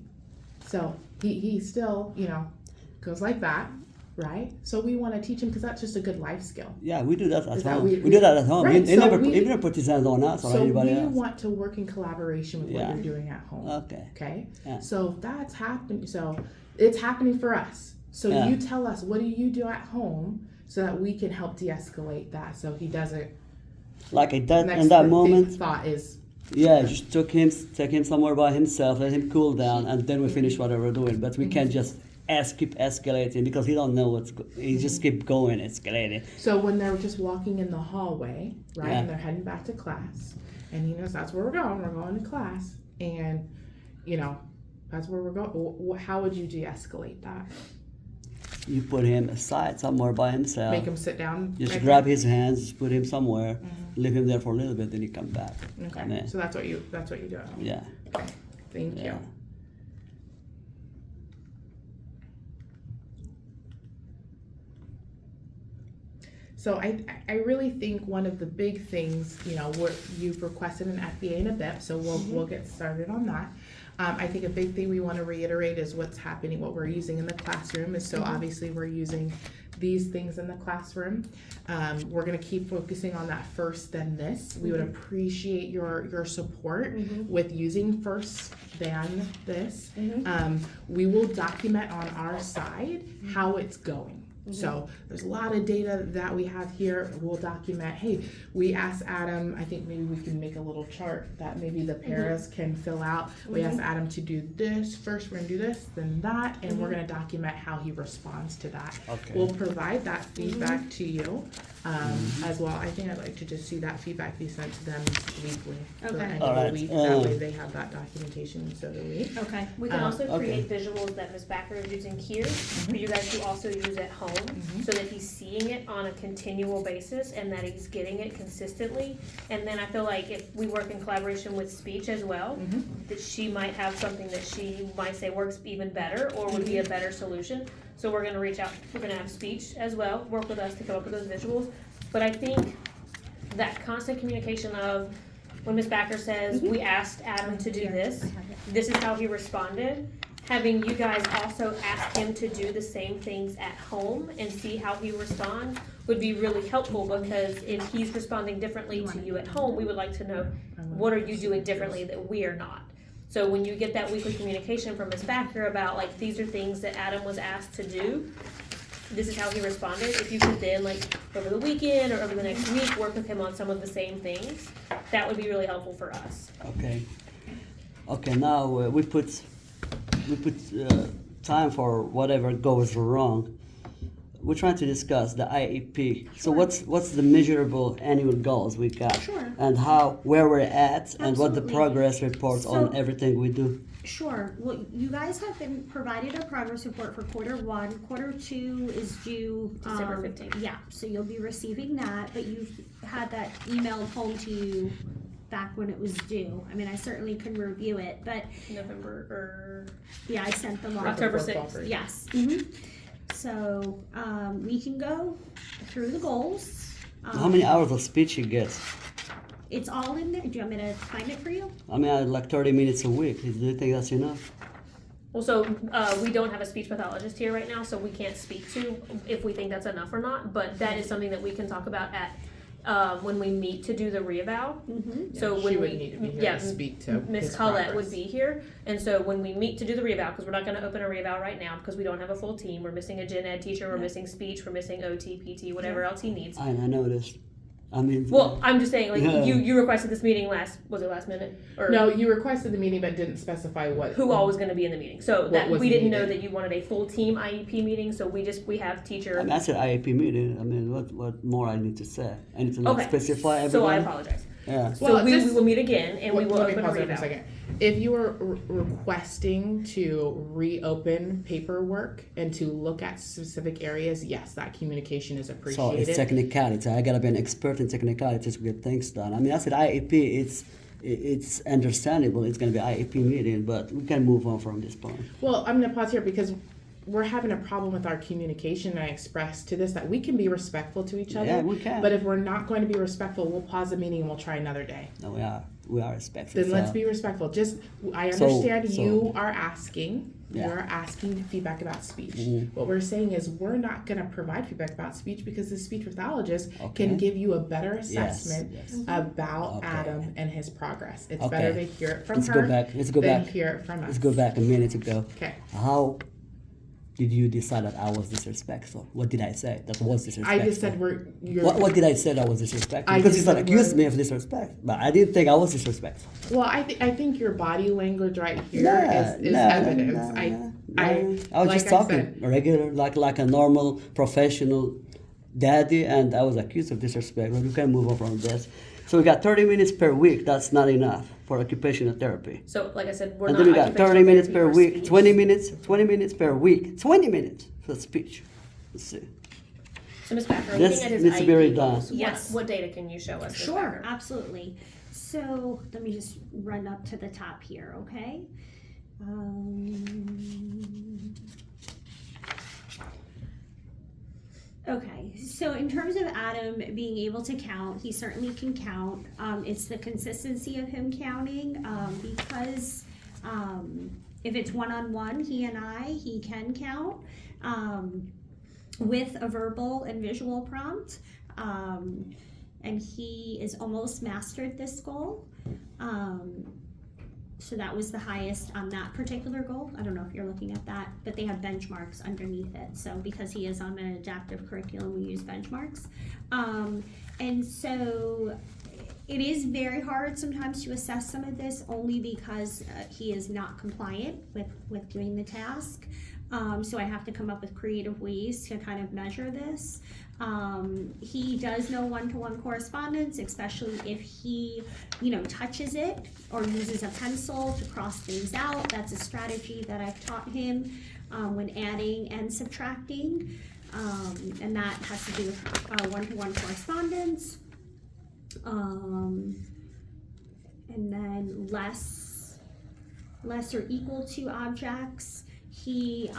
So he still, goes like that, right? So we want to teach him because that's just a good life skill. Yeah, we do that at home. We do that at home. Right. He never put his hands on us or anybody else. So we want to work in collaboration with what you're doing at home. Okay? Yeah. So that's happening. So it's happening for us. So you tell us, what do you do at home so that we can help de-escalate that so he doesn't... Like in that moment... thought is... Yeah, just take him somewhere by himself, let him cool down, and then we finish whatever we're doing. But we can't just keep escalating because he don't know he just keep going, escalating. So when they're just walking in the hallway, right, and they're heading back to class, and he knows that's where we're going to class, and, that's where we're going, how would you de-escalate that? You put him aside somewhere by himself. Make him sit down. Just grab his hands, just put him somewhere, leave him there for a little bit, then you come back. Okay. So that's what you do. Yeah. Okay. Thank you. So I really think one of the big things, you've requested an FBA and a BIP, so we'll get started on that. I think a big thing we want to reiterate is what's happening, what we're using in the classroom is so obviously we're using these things in the classroom. We're going to keep focusing on that first then this. We would appreciate your support with using first then this. We will document on our side how it's going. So there's a lot of data that we have here. We'll document, hey, we asked Adam, I think maybe we can make a little chart that maybe the paras can fill out. We asked Adam to do this first, we're gonna do this, then that, and we're gonna document how he responds to that. Okay. We'll provide that feedback to you as well. I think I'd like to just see that feedback be sent to them weekly. For the end of the week. That way they have that documentation, and so do we. Okay. We can also create visuals that Ms. Backer is using here for you guys to also use at home so that he's seeing it on a continual basis and that he's getting it consistently. And then I feel like if we work in collaboration with speech as well, that she might have something that she might say works even better or would be a better solution. So we're going to reach out, we're going to have speech as well, work with us to come up with those visuals. But I think that constant communication of when Ms. Backer says, we asked Adam to do this, this is how he responded, having you guys also ask him to do the same things at home and see how he responds would be really helpful, because if he's responding differently to you at home, we would like to know what are you doing differently that we are not. So when you get that weekly communication from Ms. Backer about like, these are things that Adam was asked to do, this is how he responded, if you could then like over the weekend or over the next week work with him on some of the same things, that would be really helpful for us. Okay, now we put time for whatever goes wrong. We're trying to discuss the IEP. Sure. So what's the measurable annual goals we got? Sure. And where we're at, and what the progress reports on everything we do. Sure. Well, you guys have been provided a progress report for quarter 1. Quarter 2 is due December 15th. Yeah, so you'll be receiving that, but you've had that emailed home to you back when it was due. I mean, I certainly can review it, but yeah, I sent them all. October 6th. Yes. So we can go through the goals. How many hours of speech he gets? It's all in there. Do you want me to find it for you? I mean, like 30 minutes a week. Do you think that's enough? Well, so we don't have a speech pathologist here right now, so we can't speak to if we think that's enough or not, but that is something that we can talk about at when we meet to do the reeval. So when she would need to be here to speak to Miss Collette would be here, and so when we meet to do the reeval, because we're not going to open a reeval right now because we don't have a full team. We're missing a gen ed teacher, we're missing speech, we're missing OT, PT, whatever else he needs. I noticed. I mean, well, I'm just saying, like you requested this meeting last minute? Or no, you requested the meeting but didn't specify who all was going to be in the meeting. So that we didn't know that you wanted a full team IEP meeting. So we have teacher. I mean, I said IEP meeting. I mean, what more I need to say? I need to specify everyone. So I apologize. Yeah. So we will meet again and we will let me open pause a there for a reeval. second. If you were requesting to reopen paperwork and to look at specific areas, yes, that communication is appreciated. So it's technicality. I gotta be an expert in technicality to get things done. I mean, I said IEP. It's understandable. It's gonna be IEP meeting, but we can move on from this point. Well, I'm gonna pause here because we're having a problem with our communication, and I expressed to this that we can be respectful to each other. Yeah, we can. But if we're not going to be respectful, we'll pause the meeting and we'll try another day. No, we are respectful. Then let's be respectful. I understand you are asking. Yeah. You're asking feedback about speech. What we're saying is we're not going to provide feedback about speech because the speech pathologist can give you a better assessment about Adam and his progress. It's better to hear it from her than hear it from us. Let's go back a minute ago. Okay. How did you decide that I was disrespectful? What did I say that was disrespectful? I just said What did I say that was disrespectful? Because he's not accused me of disrespect, but I didn't think I was disrespectful. Well, I think your body language right here is evidence. I was just talking regular, like a normal professional daddy, and I was accused of disrespect. But we can move on from this. So we got 30 minutes per week. That's not enough for occupational therapy. So, like I said, we're and not. And then we got 30 minutes per week, 20 minutes per week, 20 minutes for speech. Let's see. So, Ms. Backer, this needs to be redone. Yes. What data can you show us? Sure, absolutely. So let me just run up to the top here, okay? Okay, so in terms of Adam being able to count, he certainly can count. It's the consistency of him counting because if it's one-on-one, he can count with a verbal and visual prompt. And he is almost mastered this goal. So that was the highest on that particular goal. I don't know if you're looking at that, but they have benchmarks underneath it. So because he is on an adaptive curriculum, we use benchmarks. And so it is very hard sometimes to assess some of this only because he is not compliant with doing the task. So I have to come up with creative ways to kind of measure this. He does know one-to-one correspondence, especially if he, touches it or uses a pencil to cross things out. That's a strategy that I've taught him when adding and subtracting. And that has to do with one-to-one correspondence. And then less or equal to objects. He,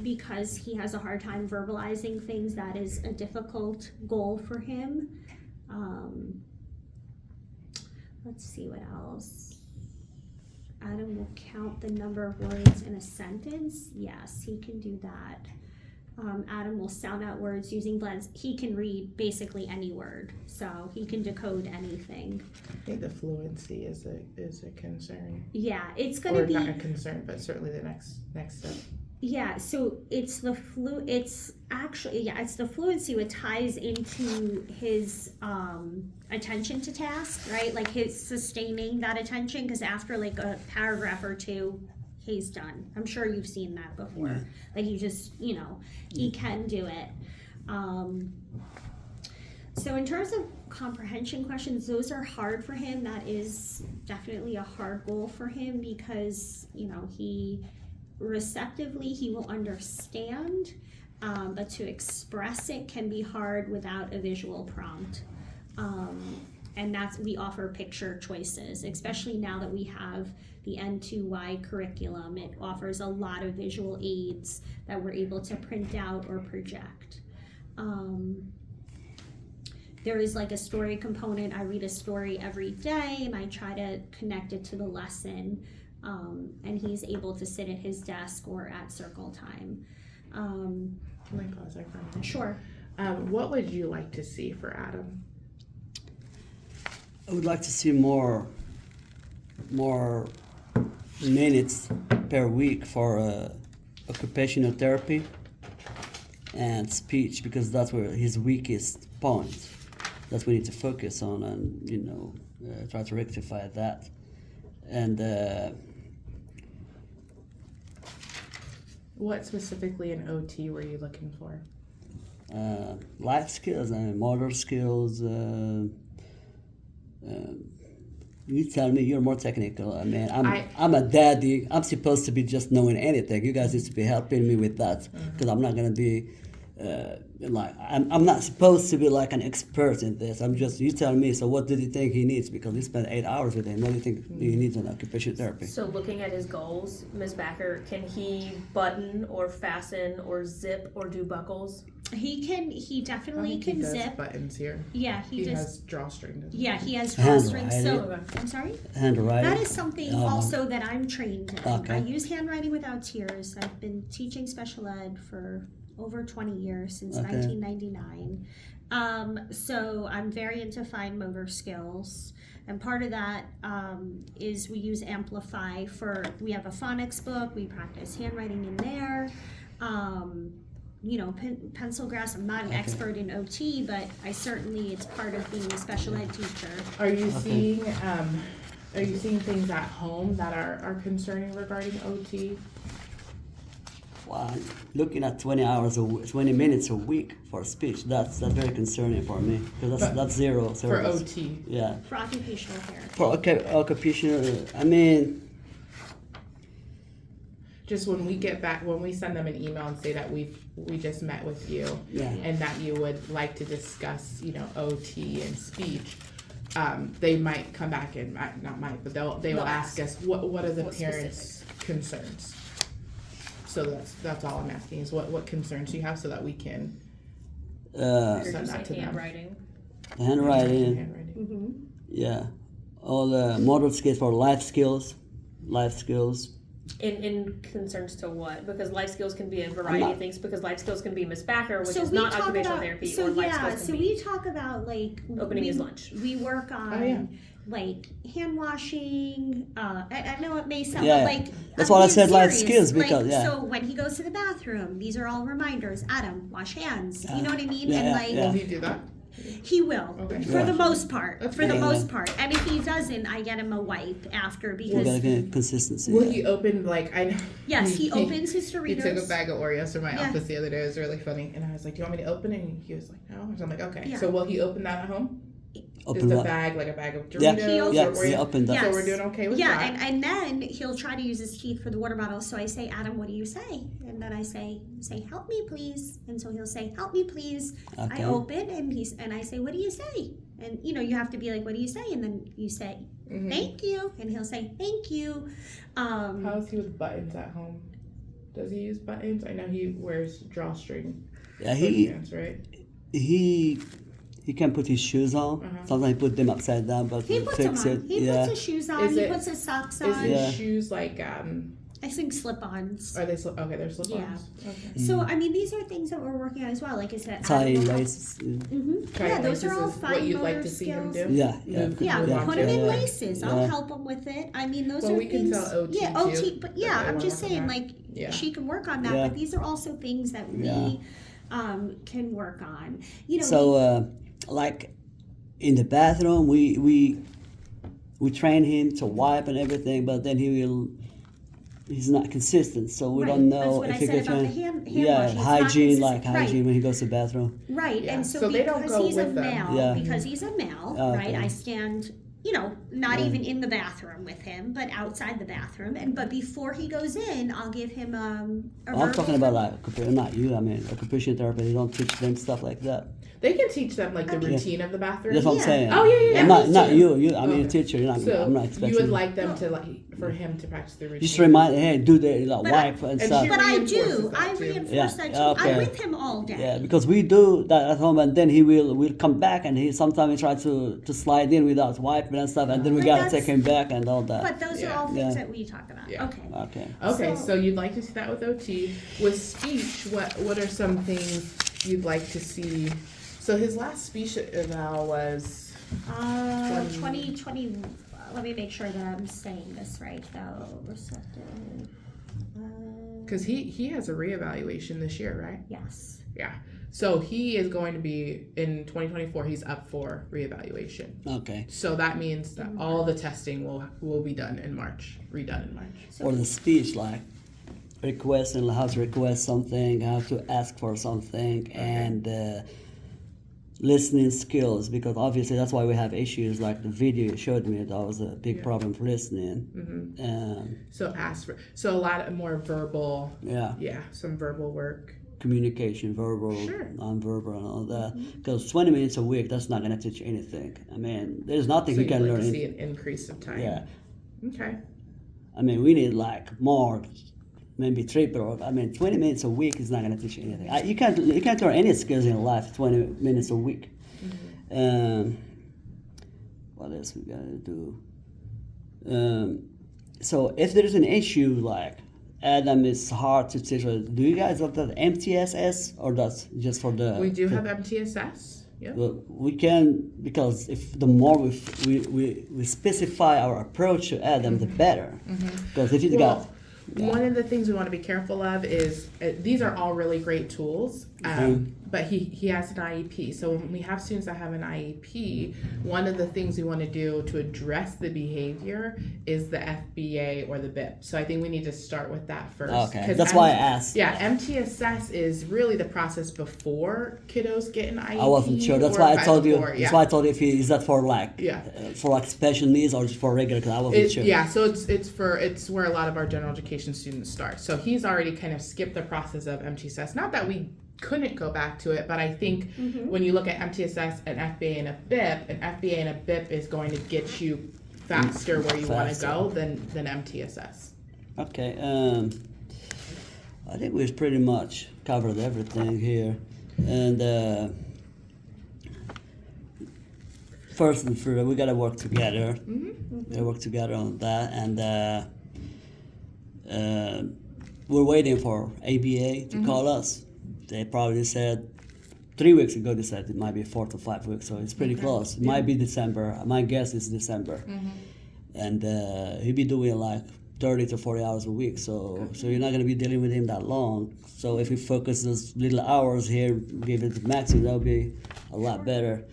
because he has a hard time verbalizing things, that is a difficult goal for him. Let's see what else. Adam will count the number of words in a sentence. Yes, he can do that. Adam will sound out words using blends. He can read basically any word, so he can decode anything. I think the fluency is a concern. Yeah, it's going to be not a concern, but certainly the next step. Yeah, so it's the it's the fluency which ties into his attention to task, right? Like his sustaining that attention, because after like a paragraph or two, he's done. I'm sure you've seen that before. Yeah. Like you just, he can do it. So in terms of comprehension questions, those are hard for him. That is definitely a hard goal for him because, he receptively he will understand, but to express it can be hard without a visual prompt. And we offer picture choices, especially now that we have the N2Y curriculum. It offers a lot of visual aids that we're able to print out or project. There is like a story component. I read a story every day and I try to connect it to the lesson. And he's able to sit at his desk or at circle time. Can I pause there for a minute? Sure. What would you like to see for Adam? I would like to see more minutes per week for occupational therapy and speech, because that's where his weakest point. That's what we need to focus on and try to rectify that. And what specifically in OT were you looking for? life skills and motor skills. You tell me, you're more technical. I mean, I'm a daddy. I'm supposed to be just knowing anything. You guys need to be helping me with that, because I'm not gonna be I'm not supposed to be like an expert in this. I'm just, you tell me. So what did you think he needs? Because we spent 8 hours with him. What do you think he needs in occupational therapy? So looking at his goals, Ms. Backer, can he button or fasten or zip or do buckles? He definitely can does zip buttons here. Yeah, he has drawstring. Yeah, he has drawstring. So Okay. I'm sorry. Handwriting. That is something also that I'm trained in. Okay. I use handwriting without tears. I've been teaching special ed for over 20 years, since 1999. So I'm very into fine motor skills. And part of that is we use Amplify we have a phonics book, we practice handwriting in there. Pencil grasp, I'm not an expert in OT, but it's part of being a special ed teacher. Are you seeing things at home that are concerning regarding OT? Wow, looking at 20 minutes a week for speech, that's very concerning for me, because that's zero. For OT. Yeah. For occupational therapy. For occupational, I mean, just when we send them an email and say that we just met with you, and that you would like to discuss, OT and speech, they might come back and they will ask us what are the parents' concerns. So that's all I'm asking is what concerns you have, so that we can send that to them. Handwriting. Handwriting. Mm-hmm. Yeah, all the motor skills for life skills. In concerns to what? Because life skills can be a variety of things. Because life skills can be Miss Backer, which is not occupational therapy, or life skills can be we talk about opening his lunch. We work on hand washing. I know it may sound that's why I said life skills, because so when he goes to the bathroom, these are all reminders. Adam, wash hands. You know what I mean? Will he do that? He will, for the most part. Okay. And if he doesn't, I get him a wipe after, because gotta get consistency. Will he open I know? Yes, he opens his Doritos. He took a bag of Oreos from my office the other day. It was really funny, and I was like, "Do you want me to open it?" And he was like, "No." So I'm like, "Okay." Yeah. So will he open that at home? Open Is the bag like a bag of Doritos? He opened that. So we're doing okay with that. Yeah, and then he'll try to use his teeth for the water bottle. So I say, "Adam, what do you say?" And then I say, "Help me, please." And so he'll say, "Help me, please." Okay. I open and I say, "What do you say?" And you have to be like, "What do you say?" And then you say, "Thank you," and he'll say, "Thank you." How is he with buttons at home? Does he use buttons? I know he wears drawstring. Yeah, he he can put his shoes on. Sometimes he put them upside down, but He puts them fix on. it. He puts his shoes on. Is He it- puts his socks Is on. his shoes like I think slip-ons. are they okay? They're slip-ons. Okay. So I mean, these are things that we're working on as well. Like I said, Tie laces. Yeah, those are all What fine you'd motor like to see him skills. do? Yeah, Move Yeah, control put on them in to- laces. I'll Yeah. help them with it. I mean, those Well, are we can things. tell OT yeah, too, OT. But that yeah, they I'm wanna just work on saying, that. like Yeah. she can work on that. Yeah. But these are also things that we can work on. You know. So, like in the bathroom, we train him to wipe and everything, but then he's not consistent, so we Right, don't that's know what if I he said gets about the trained. hand Yeah, washing. It's not hygiene, consistent. like hygiene Right. when he goes to the bathroom. Right, Yeah. and so, So they don't because go he's a with them. male, Yeah. because he's a male, Okay. right? I stand, not even in the bathroom with him, but outside the bathroom. But before he goes in, I'll give him I'm talking about like not you. I mean, occupational therapy. They don't teach them stuff like that. They can teach them like the routine of the bathroom. That's what I'm Yeah. saying. Oh, yeah. I'm not Me too. you. I mean, Okay. a teacher. I'm not expecting. you would like them to for him to practice the routine. Just remind, hey, do the But wipe and and stuff. she- But I reinforces do. that I too. reinforce Yeah. that too. Okay. I'm with him all day. Yeah, because we do that at home, and then he will come back, and he sometimes try to slide in without wiping and stuff, and then we But gotta that's- take him back and all that. But those are Yeah. all things Yeah. that we talk about. Yeah. Okay. Okay. Okay, So- so you'd like to see that with OT. With speech, what are some things you'd like to see? So his last speech eval was 2020. Let me make sure that I'm saying this right, though. Receptive. because he has a reevaluation this year, right? Yes. Yeah. So he is going to be in 2024. He's up for reevaluation. Okay. So that means that all the testing will be done in March, redone in March. Or the speech, like requesting how to request something, how to ask for something, and listening skills, because obviously that's why we have issues like the video you showed me. That was a big problem for listening. So a lot more verbal. Yeah, Some verbal work. communication, verbal, Sure. non-verbal, and all that. Because 20 minutes a week, that's not gonna teach anything. I mean, there's nothing So you you'd can like learn. to see an increase of time. Yeah, Okay. I mean, we need like more, maybe triple. I mean, 20 minutes a week is not gonna teach you anything. You can't learn any skills in life 20 minutes a week. What else we gotta do? So if there is an issue like Adam is hard to teach, do you guys have the MTSS or that's just for the? We do have MTSS. Yep. Well, we can, because if the more we specify our approach to Adam, the better. Because if you got One of the things we want to be careful of is these are all really great tools, but he has an IEP. So when we have students that have an IEP, one of the things we want to do to address the behavior is the FBA or the BIP. So I think we need to start with that first. Okay, that's why I asked. Yeah, MTSS is really the process before kiddos get an IEP. I wasn't sure. That's or why I told you. before, That's why I told you is that for like Yeah. For like special needs or just for regular? Because I wasn't sure. Yeah, so it's where a lot of our general education students start. So he's already kind of skipped the process of MTSS. Not that we couldn't go back to it, but I think when you look at MTSS, an FBA, and a BIP, an FBA and a BIP is going to get you faster where you want to go than MTSS. Okay. I think we've pretty much covered everything here, and first and foremost, we gotta work together. We gotta work together on that, and we're waiting for ABA to call us. They probably said 3 weeks ago. They said it might be 4 to 5 weeks, so it's pretty close. It might be December. My guess is December, and he'll be doing like 30 to 40 hours a week. So you're not gonna be dealing with him that long. So if we focus those little hours here, give it the maximum, that'll be a lot better.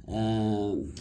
When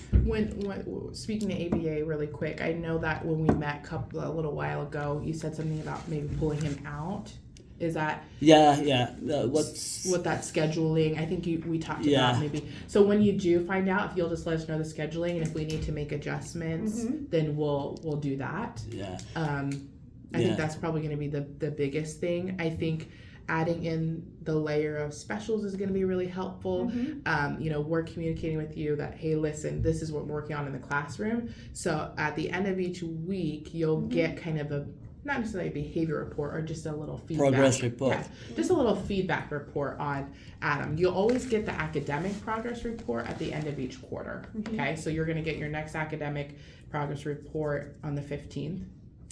speaking to ABA really quick, I know that when we met a little while ago, you said something about maybe pulling him out. Is that What's with that scheduling? I think we talked Yeah. about maybe. So when you do find out, if you'll just let us know the scheduling, and if we need to make adjustments, then we'll do that. yeah. I think that's probably going to be the biggest thing. I think adding in the layer of specials is going to be really helpful. We're communicating with you that, hey, listen, this is what we're working on in the classroom. So at the end of each week, you'll get kind of not necessarily a behavior report or just a little feedback. Progress report. Yeah, just a little feedback report on Adam. You'll always get the academic progress report at the end of each quarter. Okay, so you're going to get your next academic progress report on the 15th.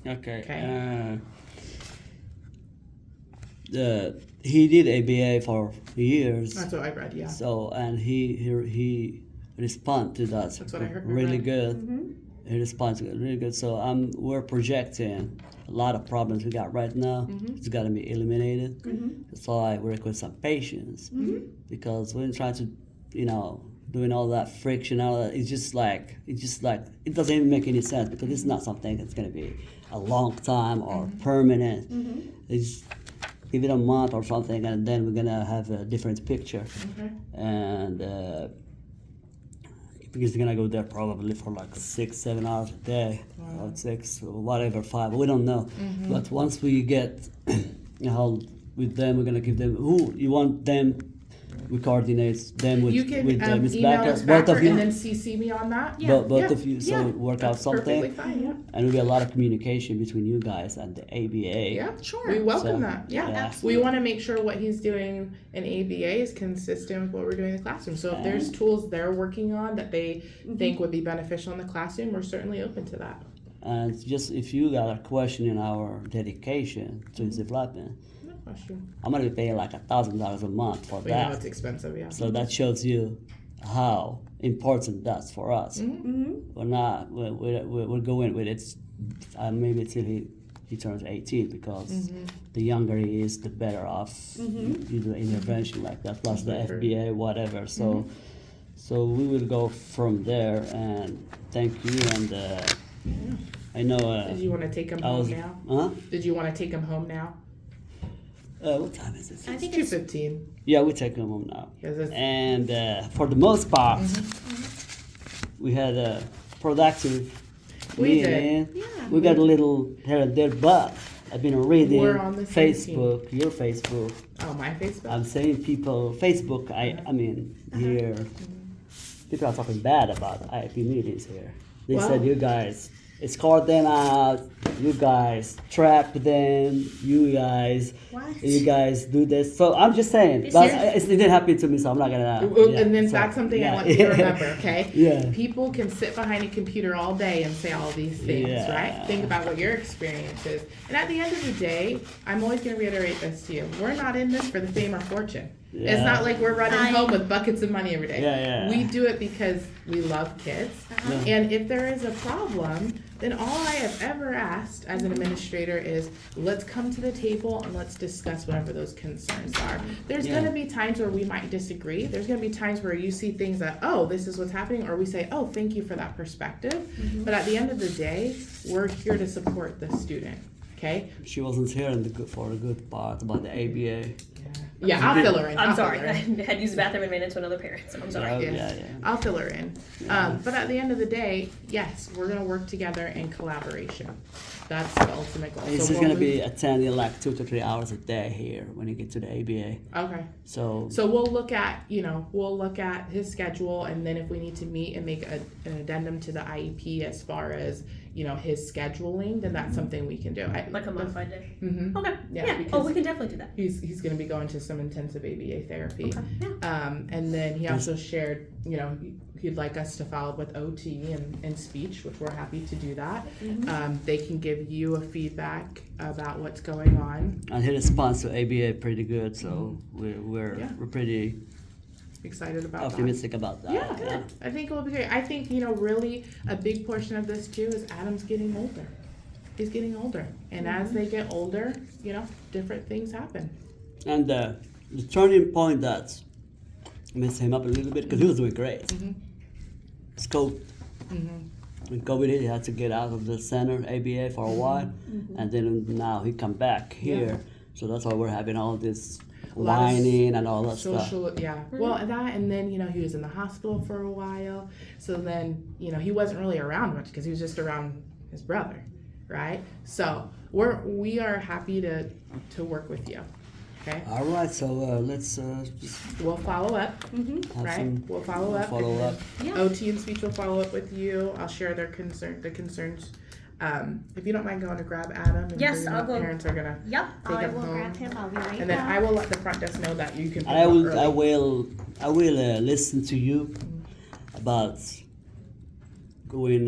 Okay. He did ABA for years. That's what I read, yeah. So, and he respond to that. That's what I heard. Really good. He responds really good. So we're projecting a lot of problems we got right now. It's got to be eliminated. That's why I work with some patients because when trying to, doing all that friction, all that, it's just like it doesn't even make any sense because it's not something that's gonna be a long time or permanent. It's give it a month or something, and then we're gonna have a different picture. And because you're gonna go there probably for like 6-7 hours a day, or 6 or whatever, 5. We don't know. But once we get with them, we're gonna give them who you want them. We coordinate them with you can Ms. email Becker. us back Both of you, and then CC me on that. both of you, so work out That's something. perfectly fine, yeah. And there'll be a lot of communication between you guys and the ABA. Yeah, Sure. we welcome So, that. Yeah, absolutely. we want to make sure what he's doing in ABA is consistent with what we're doing in the classroom. So if there's tools they're working on that they think would be beneficial in the classroom, we're certainly open to that. And just if you got a question in our dedication to his development, No question. I'm gonna be paying like $1,000 a month for We know that. it's expensive, yeah. So that shows you how important that's for us. We're not. We're going with it. Maybe till he turns 18 because the younger he is, the better off you do intervention like that. Plus the FBA, whatever. So we will go from there. And thank you. And I know. Did you want to take him I home was- now? Huh? Did you want to take him home now? What time is it? I think It's it's 2:15. Yeah, we take him home now. Yes, it's- And for the most part, we had a productive We did. meeting. Yeah. We got a little here and there, but I've been reading We're on the same Facebook, your Facebook. Oh, my Facebook? I'm saying people, Facebook, I mean, here, people are talking bad about IEP meetings here. They Well- said you guys escort them out, you guys trap them, you guys do this. So I'm just saying, it didn't happen to me, so I'm not gonna. And then that's something I want you to remember, okay? Yeah. People can sit behind a computer all day and say all these things, Yeah. right? Think about what your experience is. And at the end of the day, I'm always going to reiterate this to you. We're not in this for the fame or fortune. Yeah. It's not like we're running home with buckets of money every day. Yeah. We do it because we love kids. And if there is a problem, then all I have ever asked as an administrator is let's come to the table and let's discuss whatever those concerns are. There's Yeah. going to be times where we might disagree. There's going to be times where you see things that, oh, this is what's happening, or we say, oh, thank you for that perspective. But at the end of the day, we're here to support the student. Okay? She wasn't here for the good part about the ABA. Yeah, I'll fill her in. I'm I'll fill sorry. her I in. had used the bathroom and ran into another parent, so I'm sorry. Yeah. I'll fill her in. But at the end of the day, yes, we're going to work together in collaboration. That's the ultimate goal. He's So just we'll gonna be move- attending like 2 to 3 hours a day here when you get to the ABA. Okay. So So we'll look at, his schedule, and then if we need to meet and make an addendum to the IEP as far as, his scheduling, then that's something we can do. Like a modified day. Mm-hmm. Okay. Yeah, Yeah. because- Oh, we can definitely do that. He's going to be going to some intensive ABA therapy. Okay. Yeah. And then he also shared, he'd like us to follow up with OT and speech, which we're happy to do that. They can give you a feedback about what's going on. and his response to ABA pretty good. So we're pretty Excited about that. optimistic about that. Yeah, good. I think it will be great. I think, really a big portion of this too is Adam's getting older. He's getting older. And as they get older, different things happen. And the turning point that messed him up a little bit because he was doing great. Scope. When COVID hit, he had to get out of the center ABA for a while, and then now he come back here. So that's why we're having all this lot of whining and all that stuff. Social, yeah. Well, that, and then, he was in the hospital for a while. So then, he wasn't really around much because he was just around his brother, right? So we are happy to work with you. Okay. All right, so let's just We'll follow up, have right? some We'll follow up. follow up. Yeah. OT and speech will follow up with you. I'll share the concerns If you don't mind going to grab Adam and Yes, bring him I'll up, go. parents are gonna Yep, take I him will home. grab him. I'll be right And then back. I will let the front desk know that you can pick I him will, up I early. will, I will listen to you about going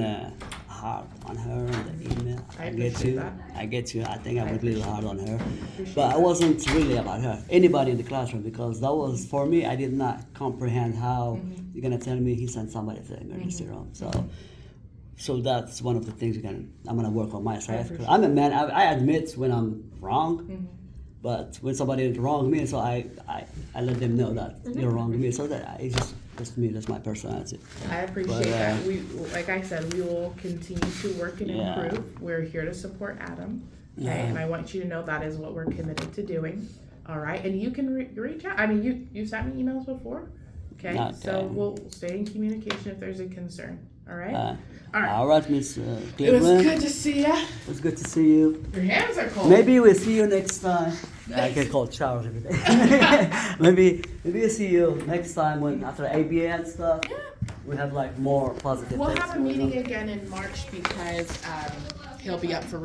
hard on her on the email. I get appreciate you. that. I get you. I think I I went a little appreciate hard on her, Appreciate but I that. wasn't really about her. Anybody in the classroom, because that was for me. I did not comprehend how you're gonna tell me he sent somebody to the emergency room. So that's one of the things I'm gonna work on myself. appreciate I'm a man. I admit when I'm wrong. But when somebody is wrong me, so I let them know that you're wrong to me. So that it's just me. That's my personality. I appreciate But, that. We, like I said, we will continue to work and Yeah. improve. We're here to support Adam, okay? Yeah. And I want you to know that is what we're committed to doing. All right, and you can reach out. I mean, you sent me emails before, okay? So Okay. we'll stay in communication if there's a concern. All right. Uh, All right. all right, Miss It was Cleveland. good to see ya. It was good to see you. Your hands are cold. Maybe we'll see you next time. I get called Charles every day. maybe we'll see you next time when after ABA and stuff. Yeah. We have like more positive We'll things have a going on. meeting again in March because he'll be up for